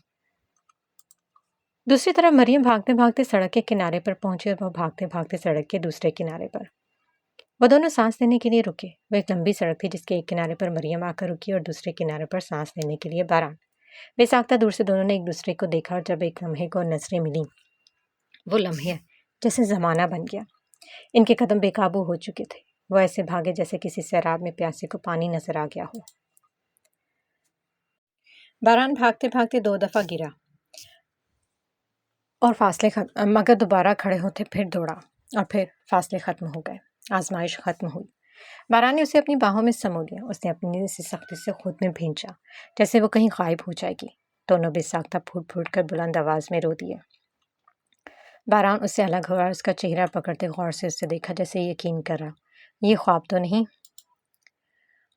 दूसरी तरफ मरियम भागते भागते सड़क के किनारे पर पहुंची और वह भागते भागते सड़क के दूसरे किनारे पर। वह दोनों सांस लेने के लिए रुके। वह एक लंबी सड़क थी जिसके एक किनारे पर मरियम आकर रुकी और दूसरे किनारे पर सांस लेने के लिए बारान। बेसाख्ता दूर से दोनों ने एक दूसरे को देखा और जब एक लम्हे को नजरें मिली, वो लम्हे जैसे जमाना बन गया। इनके कदम बेकाबू हो चुके थे। वह ऐसे भागे जैसे किसी सैराब में प्यासे को पानी नजर आ गया हो। बारान भागते भागते 2 दफा गिरा और फासले मगर दोबारा खड़े होते फिर दौड़ा और फिर फासले खत्म हो गए। आजमाइश खत्म हुई। बारान ने उसे अपनी बाहों में समो लिया। उसने अपनी से सख्ती से खुद में भींचा, जैसे वो कहीं गायब हो जाएगी। दोनों बेसाख्ता फूट फूट कर बुलंद आवाज में रो दिए। बारान उससे अलग हुआ, उसका चेहरा पकड़ते गौर से उससे देखा, जैसे यकीन कर रहा, ये ख्वाब तो नहीं।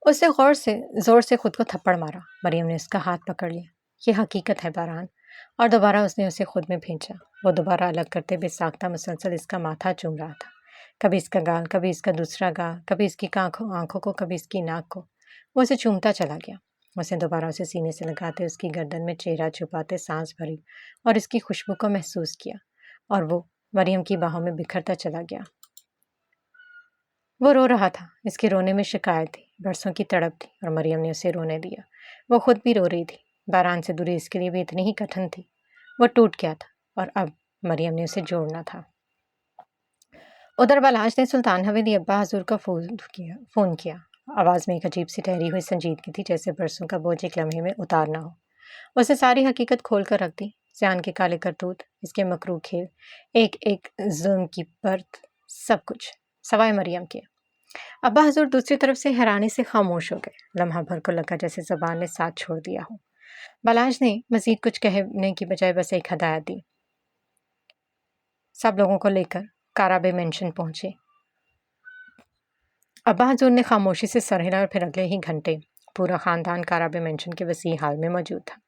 उससे गौर से जोर से खुद को थप्पड़ मारा। मरियम ने उसका हाथ पकड़ लिया। ये हकीकत है बारान। और दोबारा उसने उसे खुद में भींचा। वो दोबारा अलग करते बेसाख्ता मुसलसल इसका माथा चूम रहा था, कभी इसका गाल, कभी इसका दूसरा गाल, कभी इसकी आंखों को, कभी इसकी नाक को। वो उसे चूमता चला गया। उसने दोबारा उसे सीने से लगाते, उसकी गर्दन में चेहरा छुपाते सांस भरी और इसकी खुशबू को महसूस किया, और वो मरियम की बाहों में बिखरता चला गया। वो रो रहा था। इसके रोने में शिकायत थी, बरसों की तड़प थी, और मरियम ने उसे रोने दिया। वो खुद भी रो रही थी। बारान से दूरी इसके लिए भी इतनी ही कठिन थी। वो टूट गया था और अब मरियम ने उसे जोड़ना था। उधर बालाज ने सुल्तान हवेली अब्बा हजूर का फ़ोन किया। आवाज़ में एक अजीब सी ठहरी हुई संजीदगी थी, जैसे बरसों का बोझ एक लम्हे में उतारना हो। उसे सारी हकीकत खोल कर रख दी। ज़ियान के काले करतूत, इसके मकरू खेल, एक एक जुल्म की परत, सब कुछ सवाए मरियम के। अब्बा हजूर दूसरी तरफ से हैरानी से खामोश हो गए। लम्हा भर को लगा जैसे ज़बान ने साथ छोड़ दिया हो। बालाज ने मजीद कुछ कहने की बजाय बस एक हदायत दी। सब लोगों को लेकर काराबे मेंशन पहुंचे। अब्बा हजूर ने खामोशी से सर हिलाया और फिर अगले ही घंटे पूरा ख़ानदान काराबे मेंशन के वसी हाल में मौजूद था।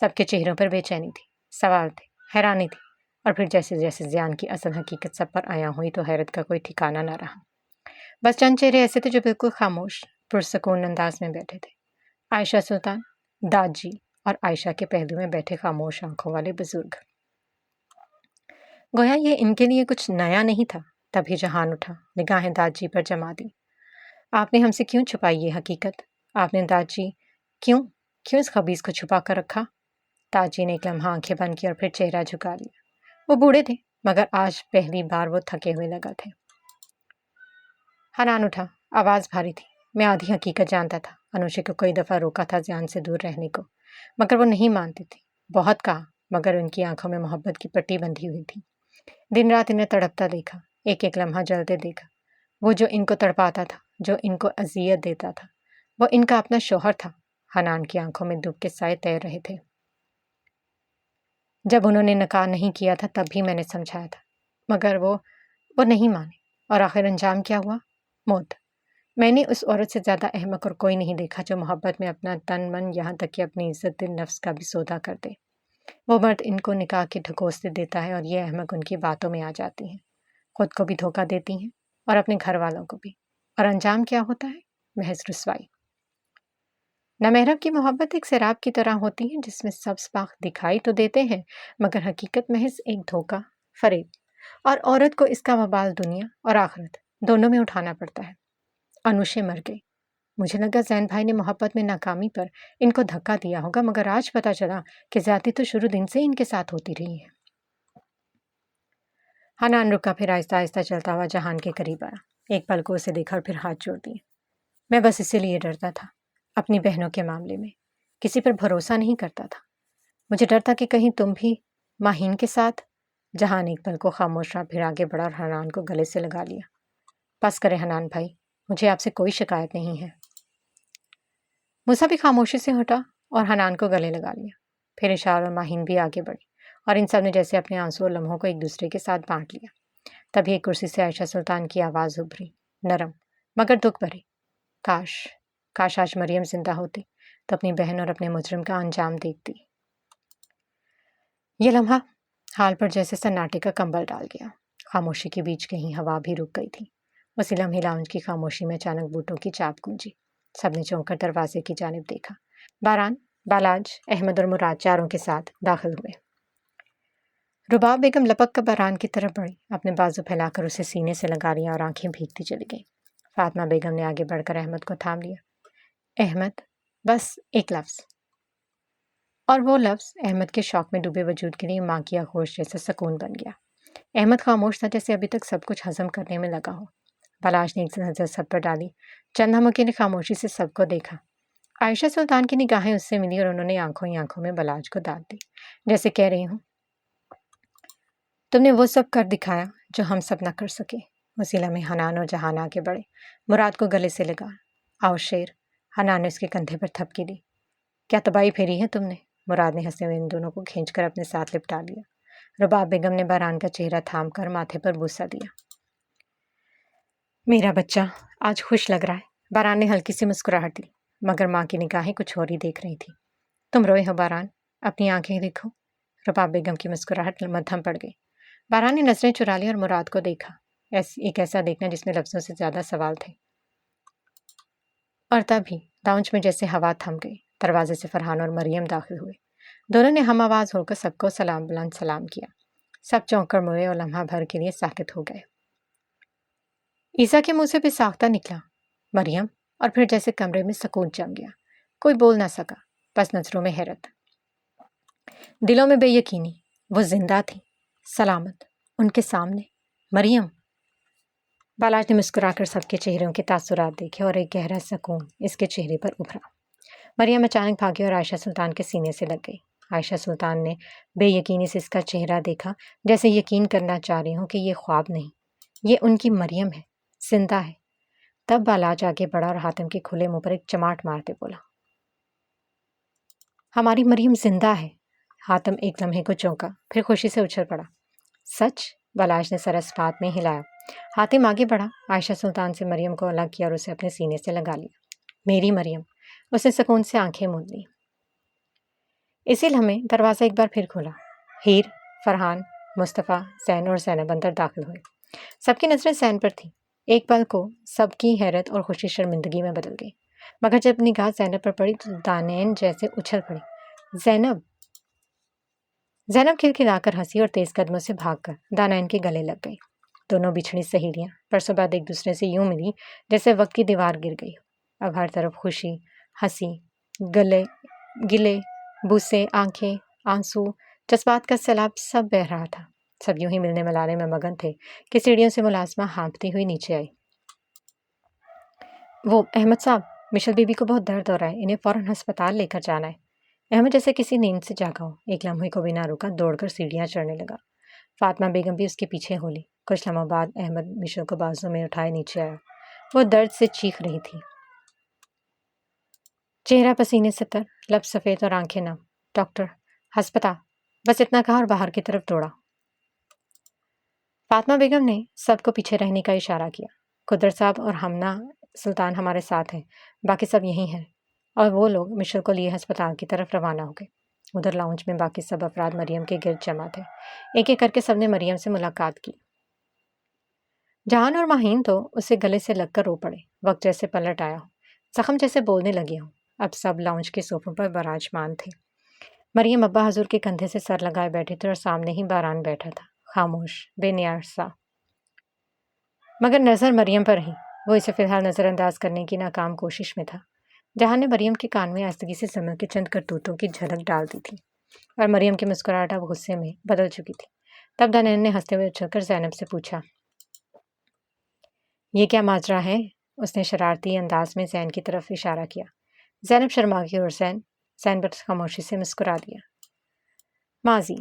सबके चेहरों पर बेचैनी थी, सवाल थे, हैरानी थी, और फिर जैसे जैसे ज़ियान की असल हकीकत सब पर आया हुई तो हैरत का कोई ठिकाना न रहा। बस चंद चेहरे ऐसे थे जो बिल्कुल खामोश, पुरसकून अंदाज में बैठे थे। आयशा सुल्तान, दादी और आयशा के पहलू में बैठे खामोश आंखों वाले बुजुर्ग। गोया ये इनके लिए कुछ नया नहीं था। तभी जहान उठा, निगाहें दादी पर जमा दी। आपने हमसे क्यों छुपाई ये हकीकत? आपने दादी क्यों क्यों इस खबीज को छुपा कर रखा? दादी ने एक लम्हा आंखें बंद की और फिर चेहरा झुका लिया। वो बूढ़े थे, मगर आज पहली बार वो थके हुए लगा थे। हनान उठा, आवाज भारी थी। मैं आधी हकीकत जानता था। अनुषा को कई दफा रोका था जान से दूर रहने को, मगर वो नहीं मानती थी। बहुत कहा, मगर उनकी आंखों में मोहब्बत की पट्टी बंधी हुई थी। दिन रात इन्हें तड़पता देखा, एक एक लम्हा जलते देखा। वो जो इनको तड़पाता था, जो इनको अजियत देता था, वो इनका अपना शौहर था। हनान की आंखों में दुख के साए तैर रहे थे। जब उन्होंने नकार नहीं किया था तब भी मैंने समझाया था, मगर वो नहीं माने। और आखिर अंजाम क्या हुआ? मौत। मैंने उस औरत से ज़्यादा अहमक और कोई नहीं देखा जो मोहब्बत में अपना तन मन, यहाँ तक कि अपनी इज्जत दिल नफ्स का भी सौदा कर दे। वो मर्द इनको निकाह के ढकोसते देता है और ये अहमक उनकी बातों में आ जाती हैं, खुद को भी धोखा देती हैं और अपने घर वालों को भी। और अंजाम क्या होता है? महज रुसवाई। नामहरम की मोहब्बत एक शराब की तरह होती है जिसमें सब स्पाख दिखाई तो देते हैं, मगर हकीकत महज एक धोखा, फरेब। और औरत को इसका वबाल दुनिया और आखिरत दोनों में उठाना पड़ता है। अनुषे मर गई। मुझे लगा जैन भाई ने मोहब्बत में नाकामी पर इनको धक्का दिया होगा, मगर आज पता चला कि ज्यादती तो शुरू दिन से इनके साथ होती रही है। हनान रुका, फिर आहिस्ता आहिस्ता चलता हुआ जहान के करीब आया। एक पल को उसे देखा और फिर हाथ जोड़ दिए। मैं बस इसीलिए डरता था, अपनी बहनों के मामले में किसी पर भरोसा नहीं करता था। मुझे डर था कि कहीं तुम भी माहीन के साथ। जहान एक पल को खामोश रहा, फिर आगे बढ़ा और हनान को गले से लगा लिया। बस करे हनान भाई, मुझे आपसे कोई शिकायत नहीं है। मूसा भी खामोशी से हटा और हनान को गले लगा लिया। फिर इशार और माहीन भी आगे बढ़े और इन सब ने जैसे अपने आंसू और लम्हों को एक दूसरे के साथ बांट लिया। तभी एक कुर्सी से आयशा सुल्तान की आवाज़ उभरी, नरम मगर दुख भरी। काश काश आज मरियम जिंदा होती तो अपनी बहन और अपने मुजरिम का अंजाम देखती। ये लम्हा हाल पर जैसे सन्नाटे का कंबल डाल गया। खामोशी के बीच कहीं हवा भी रुक गई थी। उसी लम्हे लाउंज की खामोशी में अचानक बूटों की चाप गूंजी। सबने चौंक कर दरवाजे की जानिब देखा। बारान, बालाज, अहमद और मुराद चारों के साथ दाखिल हुए। रुबाब बेगम लपक कर बारान की तरफ बढ़ी, अपने बाजू फैलाकर उसे सीने से लगा लिया और आंखें भीगती चली गई। फातिमा बेगम ने आगे बढ़कर अहमद को थाम लिया। अहमद, बस एक लफ्ज़। और वो लफ्ज़ अहमद के शौक में डूबे वजूद के लिए माँ की आगोश जैसा सुकून बन गया। अहमद खामोश था, जैसे अभी तक सब कुछ हजम करने में लगा हो। बालाज ने एक नज़र सब पर डाली, चंद हमके ने खामोशी से सबको देखा। आयशा सुल्तान की निगाहें उससे मिली और उन्होंने आंखों ही आंखों में बालाज को दाद दी, जैसे कह रही हूँ, तुमने वो सब कर दिखाया जो हम सब न कर सके। वसीला में हनान और जहान आगे बढ़े, मुराद को गले से लगा। आओ शेर। हनान ने उसके कंधे पर थपकी दी। क्या तबाही फेरी है तुमने? मुराद ने हंसते हुए इन दोनों को खींचकर अपने साथ लिपटा लिया। रुबाब बेगम ने बारान का चेहरा थाम कर माथे पर बूसा दिया। मेरा बच्चा आज खुश लग रहा है। बारान ने हल्की सी मुस्कुराहट दी, मगर माँ की निगाहें कुछ और ही देख रही थी। तुम रोए हो बारान? अपनी आंखें देखो। रुबाब बेगम की मुस्कुराहट मध्यम पड़ गई। बारान ने नजरें चुरा ली और मुराद को देखा, एक ऐसा देखना जिसमें लफ्जों से ज्यादा सवाल थे। और तभी लाउंज में जैसे हवा थम गई। दरवाजे से फरहान और मरियम दाखिल हुए। दोनों ने हम आवाज होकर सबको सलाम बुलंद सलाम किया। सब चौंक कर मुड़े और लम्हा भर के लिए साकित हो गए। ईसा के मुंह से भी साख्ता निकला, मरियम, और फिर जैसे कमरे में सुकून जम गया। कोई बोल ना सका, बस नजरों में हैरत, दिलों में बेयकीनी। वो जिंदा थी, सलामत, उनके सामने। मरियम। बालाज ने मुस्कुराकर सबके चेहरों के तासुरात देखे और एक गहरा सुकून इसके चेहरे पर उभरा। मरियम अचानक भागी और आयशा सुल्तान के सीने से लग गई। आयशा सुल्तान ने बेयकीनी से इसका चेहरा देखा, जैसे यकीन करना चाह रही हूँ कि ये ख्वाब नहीं, ये उनकी मरियम है, जिंदा है। तब बालाज आगे बढ़ा और हातिम के खुले मुंह पर एक चमाट मारते बोला, हमारी मरियम जिंदा है। हातिम एक लम्हे को चौंका, फिर खुशी से उछल पड़ा। सच? बालाज ने सर अस्पात में हिलाया। हातिम आगे बढ़ा, आयशा सुल्तान से मरियम को अलग किया और उसे अपने सीने से लगा लिया। मेरी मरियम। उसने सुकून से आंखें मूंद ली। इसी लम्हे दरवाज़ा एक बार फिर खुला। हीर, फरहान, मुस्तफ़ा, सैन और जैनब अंदर दाखिल हुए। सबकी नजरें सैन पर थी। ایک پل کو سب کی حیرت اور خوشی شرمندگی میں بدل گئی، مگر جب نگاہ زینب پر پڑی تو دانین جیسے اچھل پڑی۔ زینب زینب کھلکھلا کر ہنسی اور تیز قدموں سے بھاگ کر دانین کے گلے لگ گئی۔ دونوں بچھڑی سہیلیاں برسوں بعد ایک دوسرے سے یوں ملی جیسے وقت کی دیوار گر گئی ہو۔ اب ہر طرف خوشی، ہنسی، گلے، بوسے، آنکھیں، آنسو، جذبات کا سیلاب سب بہہ رہا تھا۔ سب یوں ہی ملنے ملانے میں مگن تھے کہ سیڑھیوں سے ملازمہ ہانپتی ہوئی نیچے آئی۔ وہ احمد صاحب، مشل بی بی کو بہت درد ہو رہا ہے، انہیں فوراً ہسپتال لے کر جانا ہے۔ احمد جیسے کسی نیند سے جاگا ہو، ایک لمحے کو بھی نہ رکا، دوڑ کر سیڑھیاں چڑھنے لگا۔ فاطمہ بیگم بھی اس کے پیچھے ہو لی۔ کچھ لمحوں بعد احمد مشل کو بازو میں اٹھائے نیچے آیا۔ وہ درد سے چیخ رہی تھی، چہرہ پسینے سے تر، لب سفید اور آنکھیں نم۔ ڈاکٹر، ہسپتال، بس اتنا کہا اور باہر کی طرف دوڑا۔ فاطمہ بیگم نے سب کو پیچھے رہنے کا اشارہ کیا۔ قدرت صاحب اور ہمنا سلطان ہمارے ساتھ ہیں، باقی سب یہیں ہیں۔ اور وہ لوگ مشل کو لیے ہسپتال کی طرف روانہ ہو گئے۔ ادھر لاؤنج میں باقی سب افراد مریم کے گرد جمع تھے۔ ایک ایک کر کے سب نے مریم سے ملاقات کی۔ جہان اور ماہین تو اسے گلے سے لگ کر رو پڑے، وقت جیسے پلٹ آیا ہو، زخم جیسے بولنے لگے ہوں۔ اب سب لاؤنج کے صوفوں پر براجمان تھے۔ مریم ابا حضور کے کندھے سے سر لگائے بیٹھے تھے اور سامنے ہی باران بیٹھا تھا، خاموش، بے نیاز سا۔ مگر نظر مریم پر رہی۔ وہ اسے فی الحال نظر انداز کرنے کی ناکام کوشش میں تھا۔ جہان نے مریم کے کان میں آہستگی سے زمین کے چند کرتوتوں کی جھلک ڈال دی تھی، اور مریم کی مسکراہٹ اب غصے میں بدل چکی تھی۔ تب دانین نے ہنستے ہوئے اچھل کر زینب سے پوچھا، یہ کیا ماجرا ہے؟ اس نے شرارتی انداز میں زین کی طرف اشارہ کیا۔ زینب شرما گئی اور زین پر خاموشی سے مسکرا دیا۔ ماضی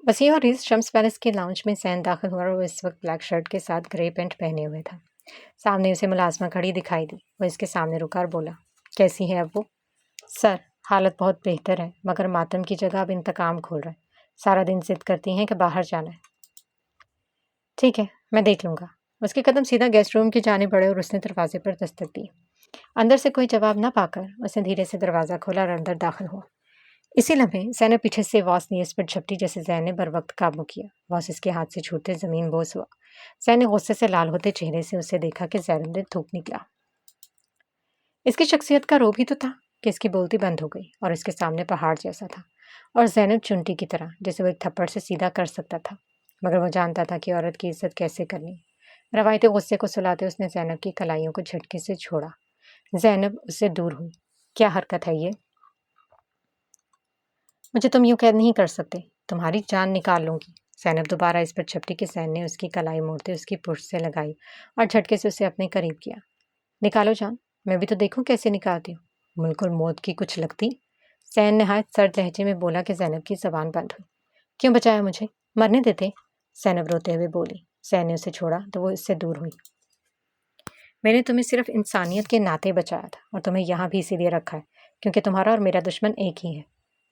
وسیع اور ریز شمس پیلس کے لاؤنج میں زین داخل ہوا اور وہ اس وقت بلیک شرٹ کے ساتھ گرے پینٹ پہنے ہوئے تھا۔ سامنے اسے ملازمہ کھڑی دکھائی دی۔ وہ اس کے سامنے رکا اور بولا، کیسی ہے اب وہ؟ سر، حالت بہت بہتر ہے، مگر ماتم کی جگہ اب انتقام کھول رہا ہے۔ سارا دن ضد کرتی ہیں کہ باہر جانا ہے۔ ٹھیک ہے، میں دیکھ لوں گا۔ اس کے قدم سیدھا گیسٹ روم کی جانب بڑھے اور اس نے دروازے پر دستک دی۔ اندر سے کوئی جواب نہ پا کر اس نے دھیرے سے دروازہ کھولا اور اندر داخل ہوا۔ اسی لمحے زینب پیچھے سے واس نے اس پر جھپٹی جیسے زین نے بر وقت قابو کیا۔ واس اس کے ہاتھ سے چھوٹتے زمین بوس ہوا۔ زین نے غصے سے لال ہوتے چہرے سے اسے دیکھا کہ زینب نے تھوک نکلا۔ اس کی شخصیت کا روب ہی تو تھا کہ اس کی بولتی بند ہو گئی اور اس کے سامنے پہاڑ جیسا تھا، اور زینب چنٹی کی طرح جسے وہ ایک تھپڑ سے سیدھا کر سکتا تھا، مگر وہ جانتا تھا کہ عورت کی عزت کیسے کرنی۔ روایتی غصے کو سلاتے اس نے زینب کی کلائیوں کو جھٹکے سے چھوڑا۔ زینب اس سے دور ہوئی۔ کیا حرکت ہے یہ؟ مجھے تم یوں قید نہیں کر سکتے، تمہاری جان نکال لوں گی۔ زینب دوبارہ اس پر چھپٹی کہ زین نے اس کی کلائی موڑتے اس کی پشت سے لگائی اور جھٹکے سے اسے اپنے قریب کیا۔ نکالو جان، میں بھی تو دیکھوں کیسے نکالتی ہوں۔ ملک اور موت کی کچھ لگتی؟ زین نہایت سرد لہجے میں بولا کہ زینب کی زبان بند ہوئی۔ کیوں بچایا مجھے؟ مرنے دیتے؟ زینب روتے ہوئے بولی۔ زین نے اسے چھوڑا تو وہ اس سے دور ہوئی۔ میں نے تمہیں صرف انسانیت کے ناطے بچایا تھا، اور تمہیں یہاں بھی اسی لیے رکھا ہے کیونکہ تمہارا اور میرا دشمن ایک ہی ہے۔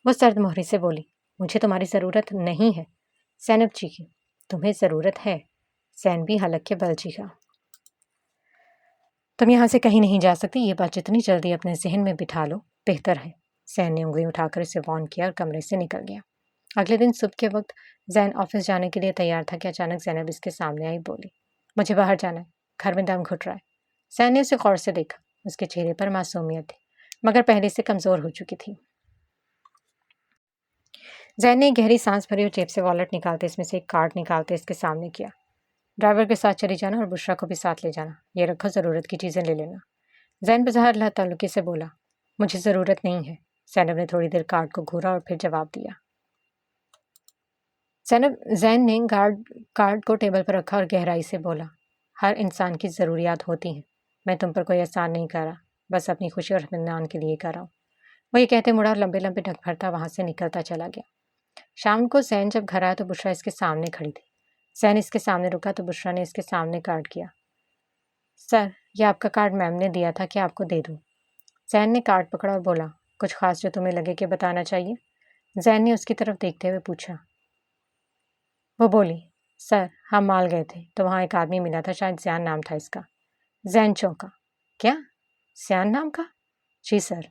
وہ سرد مہری سے بولی۔ مجھے تمہاری ضرورت نہیں ہے۔ زینب چیخی۔ تمہیں ضرورت ہے؟ زین بھی حلق کے بل چیخا۔ تم یہاں سے کہیں نہیں جا سکتی، یہ بات جتنی جلدی اپنے ذہن میں بٹھا لو بہتر ہے۔ زین نے انگلی اٹھا کر اسے وارن کیا اور کمرے سے نکل گیا۔ اگلے دن صبح کے وقت زین آفس جانے کے لیے تیار تھا کہ اچانک زینب اس کے سامنے آئی، بولی، مجھے باہر جانا ہے، گھر میں دم گھٹ رہا ہے۔ زین نے اسے غور سے دیکھا۔ اس کے چہرے پر معصومیت تھی، مگر پہلے سے کمزور ہو چکی تھی۔ زین نے گہری سانس بھری اور جیب سے والٹ نکالتے اس میں سے ایک کارڈ نکالتے اس کے سامنے کیا۔ ڈرائیور کے ساتھ چلی جانا اور بشرا کو بھی ساتھ لے جانا، یہ رکھو، ضرورت کی چیزیں لے لینا۔ زین بظاہر لا تعلقی سے بولا، مجھے ضرورت نہیں ہے۔ زینب نے تھوڑی دیر کارڈ کو گھورا اور پھر جواب دیا۔ زین نے کارڈ کو ٹیبل پر رکھا اور گہرائی سے بولا، ہر انسان کی ضروریات ہوتی ہیں، میں تم پر کوئی احسان نہیں کر رہا، بس اپنی خوشی اور اطمینان کے لیے کر رہا ہوں۔ وہ یہ کہتے مڑا اور لمبے لمبے ڈھک بھرتا وہاں سے نکلتا چلا گیا۔ شام کو زین جب گھر آیا تو بشرا اس کے سامنے کھڑی تھی۔ زین اس کے سامنے رکا تو بشرا نے اس کے سامنے کارڈ کیا۔ سر، یہ آپ کا کارڈ میم نے دیا تھا کہ آپ کو دے دوں۔ زین نے کارڈ پکڑا اور بولا، کچھ خاص جو تمہیں لگے کہ بتانا چاہیے؟ زین نے اس کی طرف دیکھتے ہوئے پوچھا۔ وہ بولی، سر، ہم مال گئے تھے تو وہاں ایک آدمی ملا تھا، شاید زیان نام تھا اس کا۔ زین چونکا۔ کیا؟ زیان نام کا؟ جی سر۔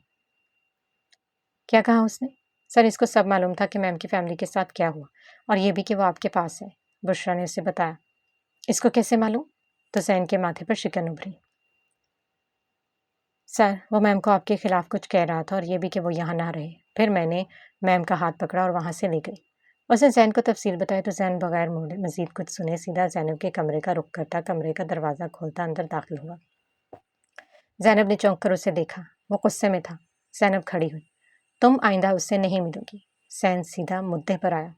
کیا کہا اس نے؟ سر، اس کو سب معلوم تھا کہ میم کی فیملی کے ساتھ کیا ہوا، اور یہ بھی کہ وہ آپ کے پاس ہے۔ بشرا نے اسے بتایا۔ اس کو کیسے معلوم؟ तो जैन के माथे पर शिकन उभरी। सर, वो मैम को आपके खिलाफ कुछ कह रहा था और ये भी कि वो यहाँ ना रहे। फिर मैंने मैम का हाथ पकड़ा और वहाँ से ले गई। उसने जैन को तफसील बताई तो जैन बगैर मोड़े मजीद कुछ सुने सीधा जैनब के कमरे का रुख करता कमरे का दरवाज़ा खोलता अंदर दाखिल हुआ। जैनब ने चौंक कर उसे देखा। वो गुस्से में था। जैनब खड़ी हुई। तुम आइंदा उससे नहीं मिलोगी। जैन सीधा मुद्दे पर आया।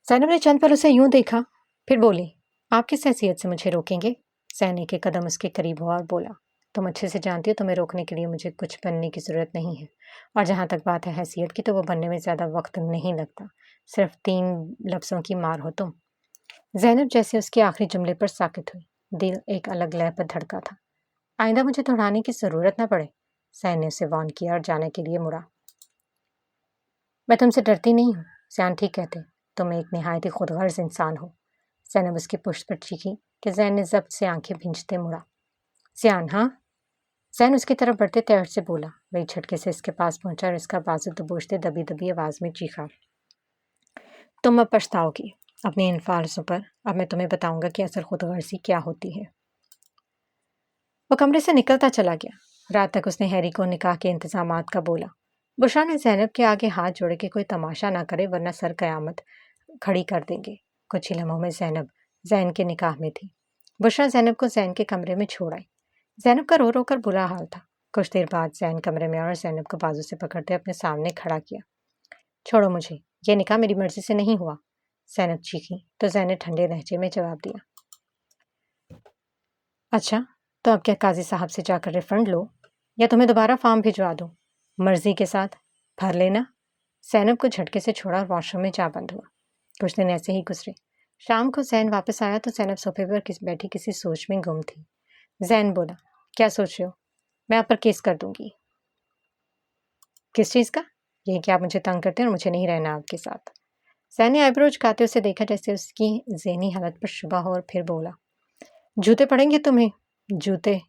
जैनब ने चंद पर उसे यूं देखा, फिर बोली, आप किस हैसियत से मुझे रोकेंगे? जैन एक कदम उसके करीब हुआ और बोला, तुम अच्छे से जानती हो तुम्हें रोकने के लिए मुझे कुछ बनने की ज़रूरत नहीं है, और जहाँ तक बात है हैसियत की तो वो बनने में ज़्यादा वक्त नहीं लगता, सिर्फ 3 लफ्ज़ों की मार हो तुम। जैनब जैसे उसके आखिरी जुमले पर साकित हुई। दिल एक अलग लय पर धड़का था। आइंदा मुझे दोहराने की ज़रूरत न पड़े। जैन ने उसे वार्न किया और जाने के लिए मुड़ा। मैं तुमसे डरती नहीं हूँ। जैन ठीक कहते, तुम एक निहायत ही खुदगर्ज इंसान हो। जैनब उसकी पुश्त पर चीखी कि जैन ने जब्त से आंखें भींचते मुड़ा। जैन, हाँ? जैन उसकी तरफ बढ़ते तेवर से बोला। वही झटके से इसके पास पहुंचा और इसका बाजू दबोचते दबी दबी आवाज में चीखा, तुम अब पछताओगी अपने इन फालसों पर। अब मैं तुम्हें बताऊंगा कि असल खुदगर्जी क्या होती है। वो कमरे से निकलता चला गया। रात तक उसने हैरी को निकाह के इंतजामात का बोला। बुशरा ने जैनब के आगे हाथ जोड़े कि कोई तमाशा ना करे वरना सर कयामत खड़ी कर देंगे। कुछ ही लम्हों में जैनब जैन के निकाह में थी। बुशरा जैनब को जैन के कमरे में छोड़ आई। जैनब का रो रो कर बुरा हाल था। कुछ देर बाद जैन कमरे में आया और जैनब को बाजू से पकड़ते अपने सामने खड़ा किया। छोड़ो मुझे, ये निकाह मेरी मर्जी से नहीं हुआ। जैनब चीखी तो जैन ने ठंडे लहजे में जवाब दिया, अच्छा, तो अब क्या काजी साहब से जाकर रिफंड लो या तुम्हें दोबारा फॉर्म भिजवा दूँ? मर्जी के साथ भर लेना। जैनब को झटके से छोड़ा और वॉशरूम में जा बंद हुआ। कुछ दिन ऐसे ही गुजरे। शाम को जैन वापस आया तो जैनब सोफे पर बैठी किसी सोच में गुम थी। जैन बोला, क्या सोच रहे हो? मैं आप पर केस कर दूंगी। किस चीज़ का? यही कि आप मुझे तंग करते हैं और मुझे नहीं रहना आपके साथ। जैन ने आईब्रो उचकाते उसे देखा जैसे उसकी ज़हनी हालत पर शुबा हो और फिर बोला, जूते पड़ेंगे तुम्हें? जूते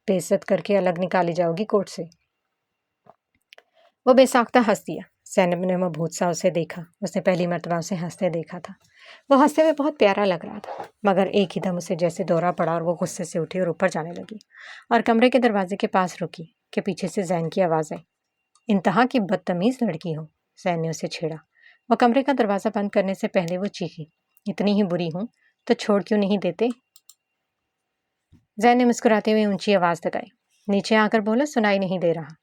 बेइज्जत करके अलग निकाली जाओगी कोर्ट से। वो बेसाख्ता हंस दिया। जैनब ने मबहूत सा उसे देखा। उसने पहली मर्तबा उसे हंसते देखा था। वो हंसते हुए बहुत प्यारा लग रहा था, मगर एक ही दम उसे जैसे दौरा पड़ा और वो गुस्से से उठी और ऊपर जाने लगी और कमरे के दरवाजे के पास रुकी कि पीछे से जैन की आवाज़ आई, इंतहा की बदतमीज़ लड़की हो। जैन ने उसे छेड़ा। वो कमरे का दरवाज़ा बंद करने से पहले वो चीखी, इतनी ही बुरी हूँ तो छोड़ क्यों नहीं देते? जैन ने मुस्कुराते हुए ऊंची आवाज़ लगाई, नीचे आकर बोला, सुनाई नहीं दे रहा।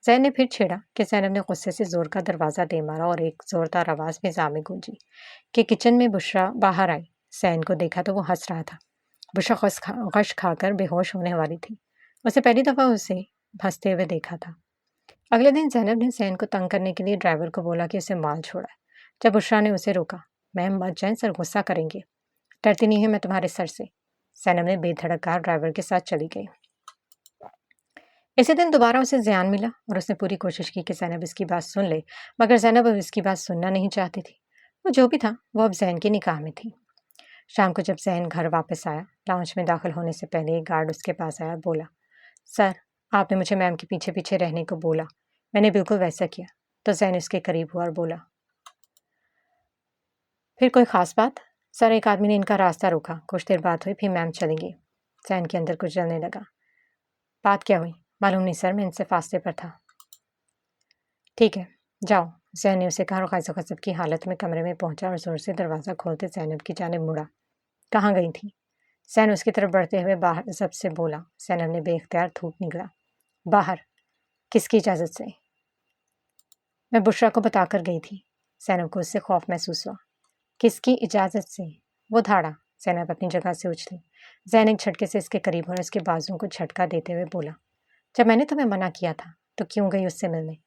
जैन ने फिर छेड़ा कि जैनब ने गुस्से से जोर का दरवाज़ा दे मारा और एक जोरदार आवाज़ फिज़ा में गूंजी कि किचन में बुशरा बाहर आई। जैन को देखा तो वो हंस रहा था। बुशरा गश खाकर बेहोश होने वाली थी। उसे पहली दफ़ा उसे हंसते हुए देखा था। अगले दिन जैनब ने जैन को तंग करने के लिए ड्राइवर को बोला कि उसे माल छोड़ा। जब बुशरा ने उसे रोका, मैम मत जाएं, सर गुस्सा करेंगे। डरती नहीं है मैं तुम्हारे सर से। जैनब ने बेधड़क कहा, ड्राइवर के साथ चली गई। इसी दिन दोबारा उसे ज़यान मिला और उसने पूरी कोशिश की कि जैनब इसकी बात सुन ले, मगर जैनब अब इसकी बात सुनना नहीं चाहती थी। वो जो भी था वो अब जैन के निकाह में थी। शाम को जब जैन घर वापस आया, लाउंज में दाखिल होने से पहले एक गार्ड उसके पास आया और बोला, सर, आपने मुझे मैम के पीछे पीछे रहने को बोला, मैंने बिल्कुल वैसा किया। तो जैन उसके करीब हुआ और बोला, फिर कोई ख़ास बात? सर, एक आदमी ने इनका रास्ता रोका, कुछ देर बात हुई, फिर मैम चलेंगी। जैन के अंदर कुछ जलने लगा। बात क्या हुई? मालूम नहीं सर, मैं इनसे फासले पर था। ठीक है, जाओ। जैन ने उसे कहा और ग़ैज़ो ग़ज़ब की हालत में कमरे में पहुंचा और ज़ोर से दरवाज़ा खोलते जैनब की जानिब मुड़ा। कहाँ गई थी? जैन उसकी तरफ बढ़ते हुए बाहर सबसे बोला। जैनब ने बेख्तियार थूक निकला, बाहर। किसकी इजाज़त से? मैं बुशरा को बताकर गई थी। जैनब को उससे खौफ महसूस हुआ। किसकी इजाज़त से? वो धाड़ा। जैनब अपनी जगह से उछली। जैन एक झटके से इसके करीब हुआ और इसके बाजुओं को झटका देते हुए बोला, जब मैंने तुम्हें मना किया था तो क्यों गई उससे मिलने?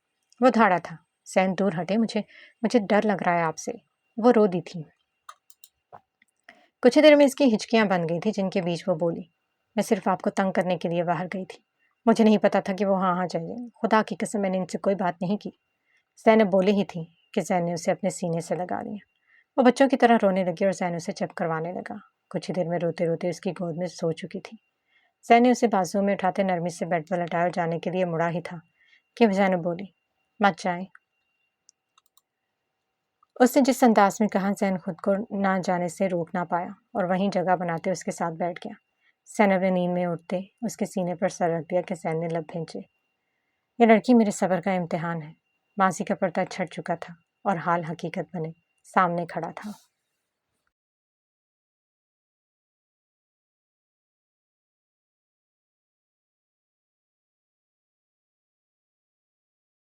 वो धाड़ा था। जैन, दूर हटे, मुझे मुझे डर लग रहा है आपसे। वो रो दी थी। कुछ ही देर में इसकी हिचकियां बन गई थी, जिनके बीच वो बोली, मैं सिर्फ आपको तंग करने के लिए बाहर गई थी। मुझे नहीं पता था कि वो हाँ जाएंगे। खुदा की कसम, मैंने इनसे कोई बात नहीं की। जैनब बोली ही थी कि जैन ने उसे अपने सीने से लगा लिया। वो बच्चों की तरह रोने लगी और जैन उसे चुप करवाने लगा। कुछ ही देर में रोते रोते उसकी गोद में सो चुकी थी। जैन ने उसे बाजुओं में उठाते नरमी से बेड पर लटाया और जाने के लिए मुड़ा ही था कि जैनब बोली, मत जाए। اس نے جس انداز میں کہا زین خود کو نہ جانے سے روک نہ پایا اور وہیں جگہ بناتے اس کے ساتھ بیٹھ گیا۔ زینب نے نیند میں اٹھتے اس کے سینے پر سر رکھ دیا کہ زین نے لب بھینچے۔ یہ لڑکی میرے صبر کا امتحان ہے۔ ماضی کا پردہ چھٹ چکا تھا اور حال حقیقت بنے سامنے کھڑا تھا۔